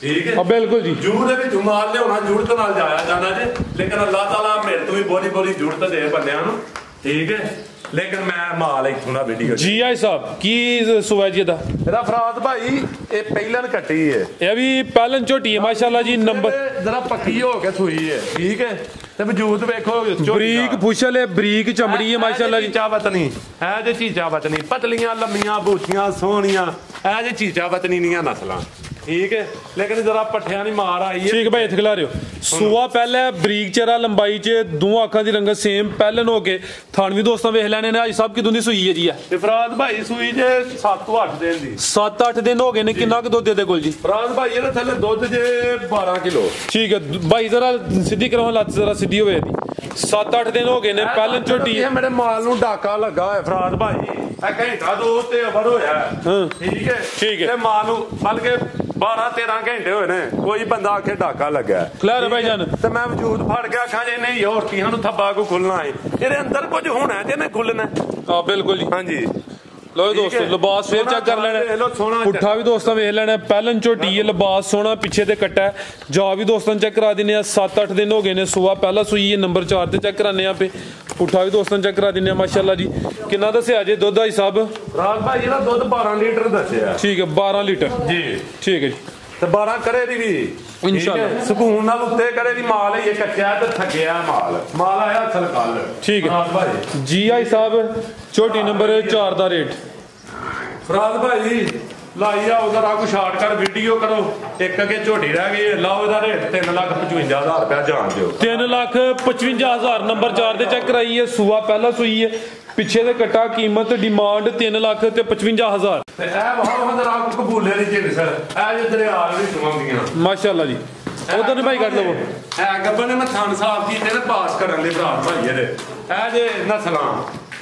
ਠੀਕ ਹੈ ਬਿਲਕੁਲ ਜੀ ਜੂਜ ਦੇ ਵਿੱਚ ਮਾਲ ਲਿਆਉਣਾ ਜੁੜਤ ਨਾਲ ਜਾਇਆ ਜਾਂਦਾ ਜੇ ਲੇਕਿਨ ਅੱਲਾਹ ਤਾਲਾ ਮੇਰੇ ਤੋਂ ਵੀ ਬੋਲੀ ਜੁੜਤ ਦੇ ਬੰਦਿਆਂ ਨੂੰ ਠੀਕ ਹੈ ਲੇਕਿਨ ਮੈਂ ਮਾਲ ਇਥੋਂ ਦਾ ਵੀਡੀਓ ਜੀ ਆਈ ਸਾਹਿਬ ਕੀ ਸੁਆ ਜੀ ਇਹਦਾ ਫਰਾਦ ਭਾਈ ਇਹ ਪਹਿਲਨ ਕੱਟੀ ਹੈ ਇਹ ਵੀ ਪਹਿਲਨ ਝੋਟੀ ਹੈ ਮਾਸ਼ਾਅੱਲਾ ਜੀ ਨੰਬਰ ਜਰਾ ਪੱਕੀ ਹੋ ਕੇ ਸੂਈ ਹੈ ਠੀਕ ਹੈ ਤੇ ਵਜੂਦ ਵੇਖੋ ਬਰੀਕ ਫੁਸ਼ਲ ਹੈ ਬਰੀਕ ਚਮੜੀ ਹੈ ਮਾਸ਼ਾਅੱਲਾ ਜੀ ਚੀਚਾ ਵਤਨੀ ਇਹ ਜੇ ਚੀਚਾ ਵਤਨੀ ਪਤਲੀਆਂ ਲੰਮੀਆਂ ਬੂਥੀਆਂ ਸੋਹਣੀਆਂ ਇਹ ਜੇ ਚੀਚਾ ਵਤਨੀ ਦੀਆਂ ਨਸਲਾਂ ਠੀਕ ਹੈ ਲੇਕਿਨ ਜਰਾ ਪੱਠਿਆਂ ਦੀ ਮਾਰ ਆਈ ਹੈ ਠੀਕ ਭਾਈ ਇੱਥੇ ਖਿਲਾ ਰਿਓ ਸੂਆ ਪਹਿਲਾਂ ਬਰੀਕ ਚਰਾ ਲੰਬਾਈ ਚ ਦੋ ਅੱਖਾਂ ਦੀ ਰੰਗਤ ਸੇਮ ਪਹਿਲਨ ਹੋ ਕੇ ਥਣ ਵੀ ਦੋਸਤਾਂ ਵੇਖ ਲੈਣੇ ਨੇ ਅੱਜ ਸਭ ਕਿਦੋਂ ਦੀ ਸੂਈ ਹੈ ਜੀ ਤੇ ਫਰਾਦ ਭਾਈ ਸੂਈ ਜੇ 7 ਤੋਂ 8 ਦਿਨ ਦੀ 7-8 ਦਿਨ ਹੋ ਗਏ ਨੇ ਕਿੰਨਾ ਕੁ ਦੁੱਧ ਦੇ ਕੋਲ ਜੀ ਫਰਾਦ ਭਾਈ ਇਹਦੇ ਥੱਲੇ ਦੁੱਧ ਜੇ 12 ਕਿਲੋ ਠੀਕ ਹੈ ਭਾਈ ਜ਼ਰਾ ਸਿੱਧੀ ਕਰਵਾ ਲੱਤ ਜ਼ਰਾ ਸਿੱਧੀ ਹੋਵੇ ਇਹਦੀ 7-8 ਦਿਨ ਹੋ ਗਏ ਨੇ ਪਹਿਲਨ ਝੋਟੀ ਇਹ ਮੇਰੇ ਮਾਲ ਨੂੰ ਡਾਕਾ ਲੱਗਾ ਹੋਇਆ ਫਰਾਦ ਭਾਈ ਇਹ ਘੰਟਾ ਦੋ ਤੇ ਅਵਰ ਹੋਇਆ ਠੀਕ ਹੈ ਤੇ ਮਾਲ ਨੂੰ ਬਲਕਿ 12-13 ਘੰਟੇ ਹੋਏ ਨੇ ਕੋਈ ਬੰਦਾ ਆਖੇ ਡਾਕਾ ਲੱਗਾ ਖਲਾਰ ਭਾਈ ਜਾਨ ਤੇ ਮੈਂ ਵਜੂਦ ਫੜ ਕੇ ਆਖਾਂ ਜੇ ਨਹੀਂ ਹੋਰ ਕੀਆਂ ਨੂੰ ਥੱਬਾ ਕੋ ਖੁੱਲਣਾ ਹੈ ਇਹਦੇ ਅੰਦਰ ਕੁਝ ਹੋਣਾ ਤੇ ਇਹਨੇ ਖੁੱਲਣਾ ਹਾਂ ਬਿਲਕੁਲ ਜੀ ਹਾਂਜੀ ਲੋ ਦੋਸਤੋ ਲਿਬਾਸ ਫੇਰ ਚੈੱਕ ਕਰ ਲੈਣਾ ਪੁੱਠਾ ਵੀ ਦੋਸਤਾਂ ਵੇਖ ਲੈਣਾ ਪਹਿਲਨ ਝੋਟੀ ਹੈ ਲਿਬਾਸ ਸੋਹਣਾ ਪਿੱਛੇ ਤੇ ਕੱਟਾ ਜਾ ਵੀ ਦੋਸਤਾਂ ਚੈੱਕ ਕਰਾ ਦਿੰਨੇ ਆ 7-8 ਦਿਨ ਹੋ ਗਏ ਨੇ ਸੂਆ ਪਹਿਲਾ ਸੂਈ ਹੈ ਨੰਬਰ 4 ਤੇ ਚੈੱਕ ਕਰਾਨੇ ਆ ਪੁੱਠਾ ਵੀ ਦੋਸਤਾਂ ਚੈੱਕ ਕਰਾ ਦਿੰਨੇ ਆ ਮਾਸ਼ਾਅੱਲਾ ਜੀ ਕਿੰਨਾ ਦੱਸਿਆ ਜੇ ਦੁੱਧ ਆਈ ਸਾਹਿਬ ਰਾਜ ਭਾਈ ਇਹਦਾ ਦੁੱਧ 12 ਲੀਟਰ ਦੱਸਿਆ ਠੀਕ ਹੈ 12 ਲੀਟਰ ਜੀ ਠੀਕ ਹੈ ਜੀ ਤੇ 12 ਕਰੇ ਦੀ ਵੀ ਇਨਸ਼ਾਅੱਲਾ ਸਕੂਨ ਨਾਲ ਉੱਤੇ ਕਰੇ ਦੀ ਮਾਲ ਹੈ ਇਹ ਕੱਚਾ ਤੇ ਥੱਕਿਆ ਮਾਲ ਆਇਆ ਅਸਲ ਕੱਲ ਠੀਕ ਹੈ ਭਾਈ ਜੀ ਆਈ ਸਾਹਿਬ ਝੋਟੀ ਨੰਬਰ 4 ਦਾ ਰੇਟ ਫਰਾਦ ਭਾਈ ਲਾਈ ਜਾਓ ਜਰਾ ਕੋ ਸ਼ਾਰਟਕਟ ਵੀਡੀਓ ਕਰੋ ਇੱਕ ਅੱਗੇ ਝੋਟੀ ਰਹਿ ਗਈ ਲਾਓ ਇਹਦਾ ਰੇਟ 3,55,000 ਰੁਪਇਆ ਜਾਣ ਦਿਓ 3,55,000 ਨੰਬਰ 4 ਤੇ ਚੈੱਕ ਕਰਾਈ ਹੈ ਸੂਆ ਪਹਿਲਾ ਸੂਈ ਹੈ ਪਿੱਛੇ ਦੇ ਕੱਟਾ ਕੀਮਤ ਡਿਮਾਂਡ 3,55,000 ਤੇ ਇਹ ਬਹੁਤ ਜਰਾ ਕੋ ਕਬੂਲੇ ਦੀ ਜਿੰਸ ਇਹ ਜੇ ਦਰਿਆ ਵੀ ਸੁਣਾਉਂਦੀਆਂ ਮਾਸ਼ਾਅੱਲਾ ਜੀ ਉਧਰ ਭਾਈ ਕੱਢ ਲਵੋ ਇਹ ਗੱਬਨ ਨੇ ਮੈਂ ਥਾਨ ਸਾਫ ਕੀਤੇ ਨੇ ਪਾਸ ਕਰਨ ਲਈ ਭਰਾ ਭਾਈ ਇਹਦੇ ਇਹ ਜੇ ਨਸਲਾਂ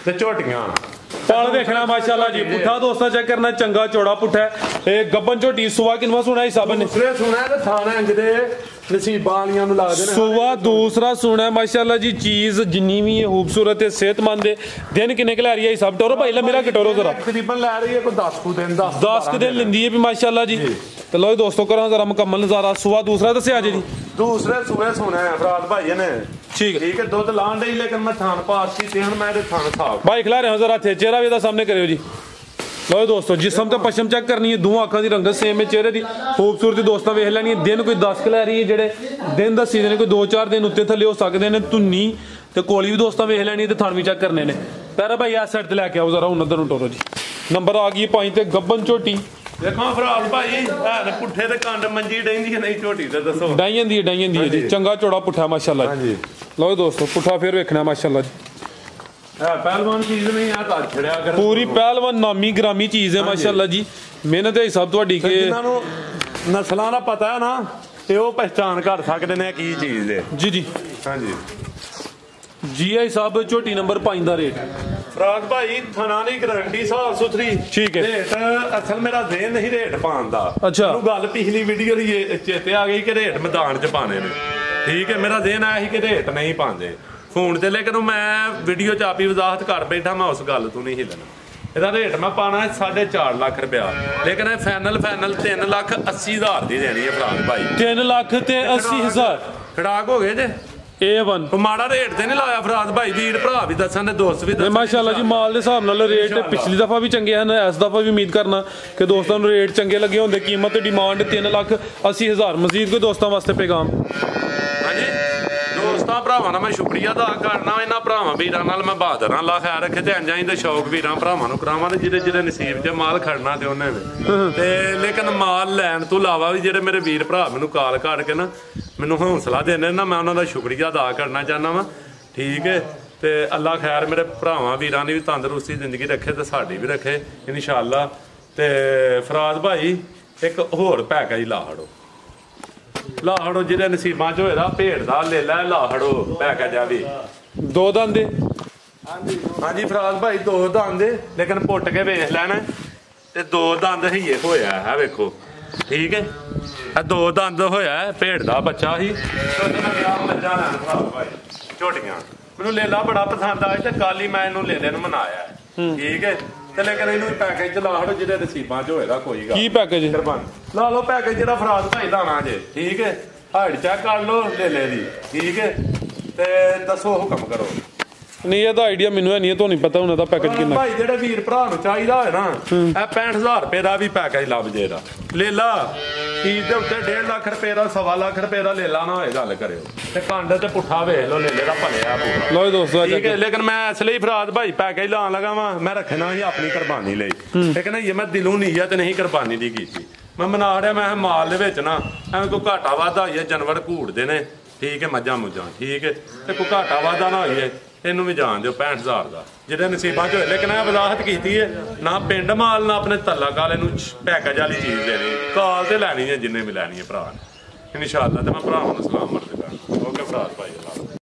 ਤੇ ਝੋਟੀਆਂ ਪਾਲ ਵੇਖਣਾ ਮਾਸ਼ਾਅੱਲਾ ਜੀ ਪੁੱਠਾ ਦੋਸਤਾਂ ਚੈੱਕ ਕਰਨਾ ਚੰਗਾ ਚੌੜਾ ਪੁੱਠਾ ਇਹ ਗੱਬਨ ਝੋਟੀ ਸੂਆ ਕਿੰਨਵਾ ਸੁਣਾ ਹਿਸਾਬ ਨੇ ਦੂਸਰੇ ਸੁਣਾ ਤੇ ਥਾਣਾ ਇੰਜ ਦੇ ਨਸੀਬਾਂ ਵਾਲੀਆਂ ਨੂੰ ਲੱਗਦੇ ਨੇ ਸੂਆ ਦੂਸਰਾ ਸੁਣਾ ਮਾਸ਼ਾਅੱਲਾ ਜੀ ਚੀਜ਼ ਜਿੰਨੀ ਵੀ ਹੈ ਖੂਬਸੂਰਤ ਤੇ ਸਿਹਤਮੰਦ ਹੈ ਦਿਨ ਕਿੰਨੇ ਕਿ ਲੈ ਰਹੀ ਹੈ ਹਿਸਾਬ ਟੋਰੋ ਭਾਈ ਲਾ ਮੇਰਾ ਕਟੋਰੋ ਜ਼ਰਾ ਤਕਰੀਬਨ ਲੈ ਰਹੀ ਹੈ ਕੋਈ 10 ਕੁ ਦਿਨ 10 ਦਿਨ ਲੈਂਦੀ ਹੈ ਵੀ ਮਾਸ਼ਾਅੱਲਾ ਜੀ ਤੇ ਲੋ ਦੋਸਤੋ ਕਰਾਂ ਜ਼ਰਾ ਮੁਕੰਮਲ ਨਜ਼ਾਰਾ ਸੂਆ ਦੂਸਰਾ ਦੱਸਿਆ ਜੀ ਦੂਸਰੇ ਸੂਏ ਸੁਣਾ ਹੈ ਫਰਾਦ ਭਾਈ ਨੇ ठीक है दुध लान डई लेकिन मैं थान पास की मैं थान साफ भाई खिला रहे हो जरा थे चेहरा भी इधर सामने करियो जी लो दोस्तों जिसम तो पश्चिम चेक करनी है दोवां अखां दी रंगत सेम है चेहरे दी खूबसूरती दोस्तों वेख लैनी है दिन कोई 10 क लै रही है जेड़े दिन दसी ने कोई 2-4 दिन उत्ते थल्ले हो सकदे ने धुन्नी ते कोली भी दोस्तों वेख लैनी ते थान भी चेक करने ने पैरा भाई इस साइड ते लेके आओ जरा हुन उधर टोरो जी नंबर आ गई 5 ते गब्बन झोटी देखो फराज भाई है पुट्ठे ते कंड मंजी डैंदी है नहीं झोटी ते दसो डाई जंदी है जी चंगा चौड़ा पुट्ठा माशाअल्लाह जी लो दोस्तों पुट्ठा फिर वेखना माशाअल्लाह जी पहलवान चीज नहीं है कर छड़या कर पूरी पहलवान नामी ग्रामी चीज है माशाअल्लाह जी मेहनत है सब ਤੁਹਾਡੀ के ਜਿਨ੍ਹਾਂ ਨੂੰ ਨਸਲਾਂ ਦਾ ਪਤਾ ਹੈ ਨਾ ਤੇ ਉਹ ਪਹਿਚਾਨ ਕਰ ਸਕਦੇ ਨੇ ਕੀ ਚੀਜ਼ ਹੈ ਜੀ ਜੀ ਹਾਂਜੀ जी आई साहब झोटी नंबर 5 ਦਾ ਰੇਟ ਫਰਾਦ ਭਾਈ ਥਣਾ ਦੀ ਗਾਰੰਟੀ ਸਾਫ ਸੁਥਰੀ ਠੀਕ ਹੈ ਰੇਟ ਅਸਲ ਮੇਰਾ ਦੇਨ ਨਹੀਂ ਰੇਟ ਪਾਉਣ ਦਾ ਅੱਛਾ ਉਹ ਗੱਲ ਪਿਛਲੀ ਵੀਡੀਓ ਦੀ ਚੇਤੇ ਆ ਗਈ ਕਿ ਰੇਟ ਮੈਦਾਨ 'ਚ ਪਾਣੇ ਨੇ ਠੀਕ ਹੈ ਮੇਰਾ ਦੇਨ ਆਇਆ ਸੀ ਕਿ ਰੇਟ ਨਹੀਂ ਪਾਉਂਦੇ ਫੋਨ ਤੇ ਲੇਕਿਨ ਮੈਂ ਵੀਡੀਓ 'ਚ ਆਪੀ ਵਜ਼ਾਹਤ ਕਰ ਬੈਠਾ ਮੈਂ ਉਸ ਗੱਲ ਤੋਂ ਨਹੀਂ ਹਿੱਲਣਾ ਇਹਦਾ ਰੇਟ ਮੈਂ ਪਾਣਾ 4.5 ਲੱਖ ਰੁਪਇਆ ਲੇਕਿਨ ਇਹ ਫਾਈਨਲ 3,80,000 ਦੀ ਦੇਣੀ ਹੈ ਫਰਾਦ ਭਾਈ 3,80,000 ਖੜਾਕ ਹੋ ਗਏ ਜੇ A1 ਮਾੜਾ ਰੇਟ ਤੇ ਨਹੀਂ ਲਾਇਆ ਫਰਾਦ ਭਾਈ ਵੀਰ ਭਰਾ ਵੀ ਦੱਸਣ ਦੇ ਦੋਸਤ ਵੀ ਦੱਸਣ ਮਾਸ਼ਾਅੱਲਾ ਜੀ ਮਾਲ ਦੇ ਹਿਸਾਬ ਨਾਲ ਰੇਟ ਪਿਛਲੀ ਦਫਾ ਵੀ ਚੰਗੇ ਹਨ ਇਸ ਦਫਾ ਵੀ ਉਮੀਦ ਕਰਨਾ ਕਿ ਦੋਸਤਾਂ ਨੂੰ ਰੇਟ ਚੰਗੇ ਲੱਗੇ ਹੁੰਦੇ ਕੀਮਤ ਡਿਮਾਂਡ 3,80,000 ਮਜ਼ੀਦ ਕੋਈ ਦੋਸਤਾਂ ਵਾਸਤੇ ਪੈਗਾਮ ਹਾਂਜੀ ਦੋਸਤਾਂ ਭਰਾਵਾਂ ਦਾ ਮੈਂ ਸ਼ੁਕਰੀਆ ਅਦਾ ਕਰਨਾ ਇਹਨਾਂ ਭਰਾਵਾਂ ਵੀਰਾਂ ਨਾਲ ਮੈਂ ਬਹਾਦਰ ਨਾਲ ਲਾ ਖੈਰ ਰੱਖੇ ਤੇ ਅੰਜਾਂ ਦੇ ਸ਼ੌਕ ਵੀਰਾਂ ਭਰਾਵਾਂ ਨੂੰ ਕਰਾਵਾਂ ਤੇ ਜਿਹਦੇ ਨਸੀਬ 'ਚ ਮਾਲ ਖੜਨਾ ਤੇ ਉਹਨੇ ਤੇ ਲੇਕਿਨ ਮਾਲ ਲੈਣ ਤੋਂ ਇਲਾਵਾ ਵੀ ਜਿਹੜੇ ਮੇਰੇ ਵੀਰ ਭਰਾ ਮੈਨੂੰ ਕਾਲ ਕਰ ਕੇ ਨਾ ਮੈਨੂੰ ਹੌਸਲਾ ਦਿੰਦੇ ਨਾ ਮੈਂ ਉਹਨਾਂ ਦਾ ਸ਼ੁਕਰੀਆ ਅਦਾ ਕਰਨਾ ਚਾਹੁੰਦਾ ਵਾਂ ਠੀਕ ਹੈ ਤੇ ਅੱਲਾ ਖੈਰ ਮੇਰੇ ਭਰਾਵਾਂ ਵੀਰਾਂ ਦੀ ਵੀ ਤੰਦਰੁਸਤੀ ਜ਼ਿੰਦਗੀ ਰੱਖੇ ਤੇ ਸਾਡੀ ਵੀ ਰੱਖੇ ਇਨਸ਼ਾਅੱਲਾ ਤੇ ਫਰਾਦ ਭਾਈ ਇੱਕ ਹੋਰ ਪੈਕੇਜ ਲਾਹੜੋ ਜਿਹਦੇ ਨਸੀਬਾਂ 'ਚ ਹੋਏਦਾ ਭੇਡ ਦਾ ਲੈ ਲੈ ਲਾਹੜੋ ਪੈਕੇਜ ਆ ਵੀ 2 ਦੰਦ ਦੇ ਹਾਂਜੀ ਫਰਾਦ ਭਾਈ 2 ਦੰਦ ਲੇਕਿਨ ਪੁੱਟ ਕੇ ਵੇਖ ਲੈਣਾ ਤੇ 2 ਦੰਦ ਹੀਏ ਹੋਇਆ ਹੈ ਵੇਖੋ ਠੀਕ ਹੈ ਇਹ 2 ਦੰਦ ਹੋਇਆ ਭੇਡ ਦਾ ਬੱਚਾ ਸੀ ਝੋਟੀਆਂ ਮੈਨੂੰ ਲੇਲਾ ਬੜਾ ਪਸੰਦ ਆਇਆ ਤੇ ਕੱਲ ਹੀ ਮੈਂ ਇਹਨੂੰ ਲੇਲੇ ਨੂੰ ਮਨਾਇਆ ਠੀਕ ਹੈ ਤੇ ਲੇਕਿਨ ਇਹਨੂੰ ਪੈਕੇਜ ਲਾ ਹੜੋ ਜਿਹਦੇ ਨਸੀਬਾਂ 'ਚ ਹੋਏਗਾ ਕੋਈ ਗੱਲ ਕੀ ਪੈਕੇਜ ਲਾ ਲਓ ਪੈਕੇਜ ਜਿਹੜਾ ਫਰਾਦ ਭਾਈ ਦਾਣਾ ਜੇ ਠੀਕ ਹੈ ਹਾਈਟ ਚੈੱਕ ਕਰ ਲਓ ਲੇਲੇ ਦੀ ਠੀਕ ਹੈ ਤੇ ਦੱਸੋ ਹੁਕਮ ਕਰੋ ਨਹੀਂ ਇਹਦਾ ਆਈਡੀਆ ਮੈਨੂੰ ਨਹੀਂ ਤੁਹਾਨੂੰ ਪਤਾ ਹੁਣ ਇਹਦਾ ਪੈਕੇਜ ਕਿੰਨਾ ਭਾਈ ਜਿਹੜੇ ਵੀਰ ਭਰਾ ਨੂੰ ਚਾਹੀਦਾ ਹੋਏ ਨਾ ਇਹ 65,000 ਰੁਪਏ ਦਾ ਵੀ ਪੈਕੇਜ ਲੱਭ ਜੇਗਾ ਲੇਲਾ ਚੀਜ਼ ਦੇ ਉੱਤੇ 1.5 ਲੱਖ ਰੁਪਏ ਦਾ 1.25 ਲੱਖ ਰੁਪਏ ਦਾ ਲੇਲਾ ਨਾ ਹੋਏ ਗੱਲ ਕਰਿਓ ਤੇ ਕੰਡ ਤੇ ਪੁੱਠਾ ਵੇਖ ਲਓ ਲੇਲੇ ਦਾ ਭਲਿਆ ਪੂਰਾ ਲੋ ਦੋਸਤੋ ਠੀਕ ਹੈ ਲੇਕਿਨ ਮੈਂ ਇਸ ਲਈ ਫਰਾਦ ਭਾਈ ਪੈਕੇਜ ਲਾਉਣ ਲਗਾ ਵਾਂ ਮੈਂ ਰੱਖਣਾ ਸੀ ਆਪਣੀ ਕੁਰਬਾਨੀ ਲਈ ਲੇਕਿਨ ਇਹ ਮੈਂ ਦਿਲੋਂ ਨੀਅਤ ਨਹੀਂ ਕੁਰਬਾਨੀ ਦੀ ਕੀਤੀ ਮੈਂ ਮਨਾ ਰਿਹਾ ਮੈਂ ਮਾਲ ਦੇ ਵਿੱਚ ਨਾ ਐਵੇਂ ਕੋਈ ਘਾਟਾ ਵਾਧਾ ਹੋਈਏ ਜਾਨਵਰ ਘੂੜਦੇ ਨੇ ਠੀਕ ਹੈ ਮੱਝਾਂ ਮੁੱਝਾਂ ਠੀਕ ਹੈ ਤੇ ਕੋਈ ਘਾਟਾ ਵਾਧਾ ਨਾ ਹੋਈਏ ਇਹਨੂੰ ਵੀ ਜਾਣ ਦਿਓ 65,000 ਦਾ ਜਿਹੜੇ ਨਸੀਬਾਂ 'ਚ ਹੋਏ ਲੇਕਿਨ ਇਹ ਵਜ਼ਾਹਤ ਕੀਤੀ ਹੈ ਨਾ ਪਿੰਡ ਮਾਲ ਨਾ ਆਪਣੇ ਤੱਲਾ ਕਾਲੇ ਨੂੰ ਪੈਕੇਜ ਵਾਲੀ ਚੀਜ਼ ਦੇਣੀ ਕਾਲ ਤੇ ਲੈਣੀ ਹੈ ਜਿੰਨੇ ਵੀ ਲੈਣੀ ਹੈ ਭਰਾ ਨੇ ਇਨਸ਼ਾਅੱਲਾ ਤੇ ਮੈਂ ਭਰਾਵਾਂ ਨੂੰ ਸਲਾਮ ਮਰਦੇ ਕਰਨਾ ਓਕੇ ਭਰਾ ਭਾਈ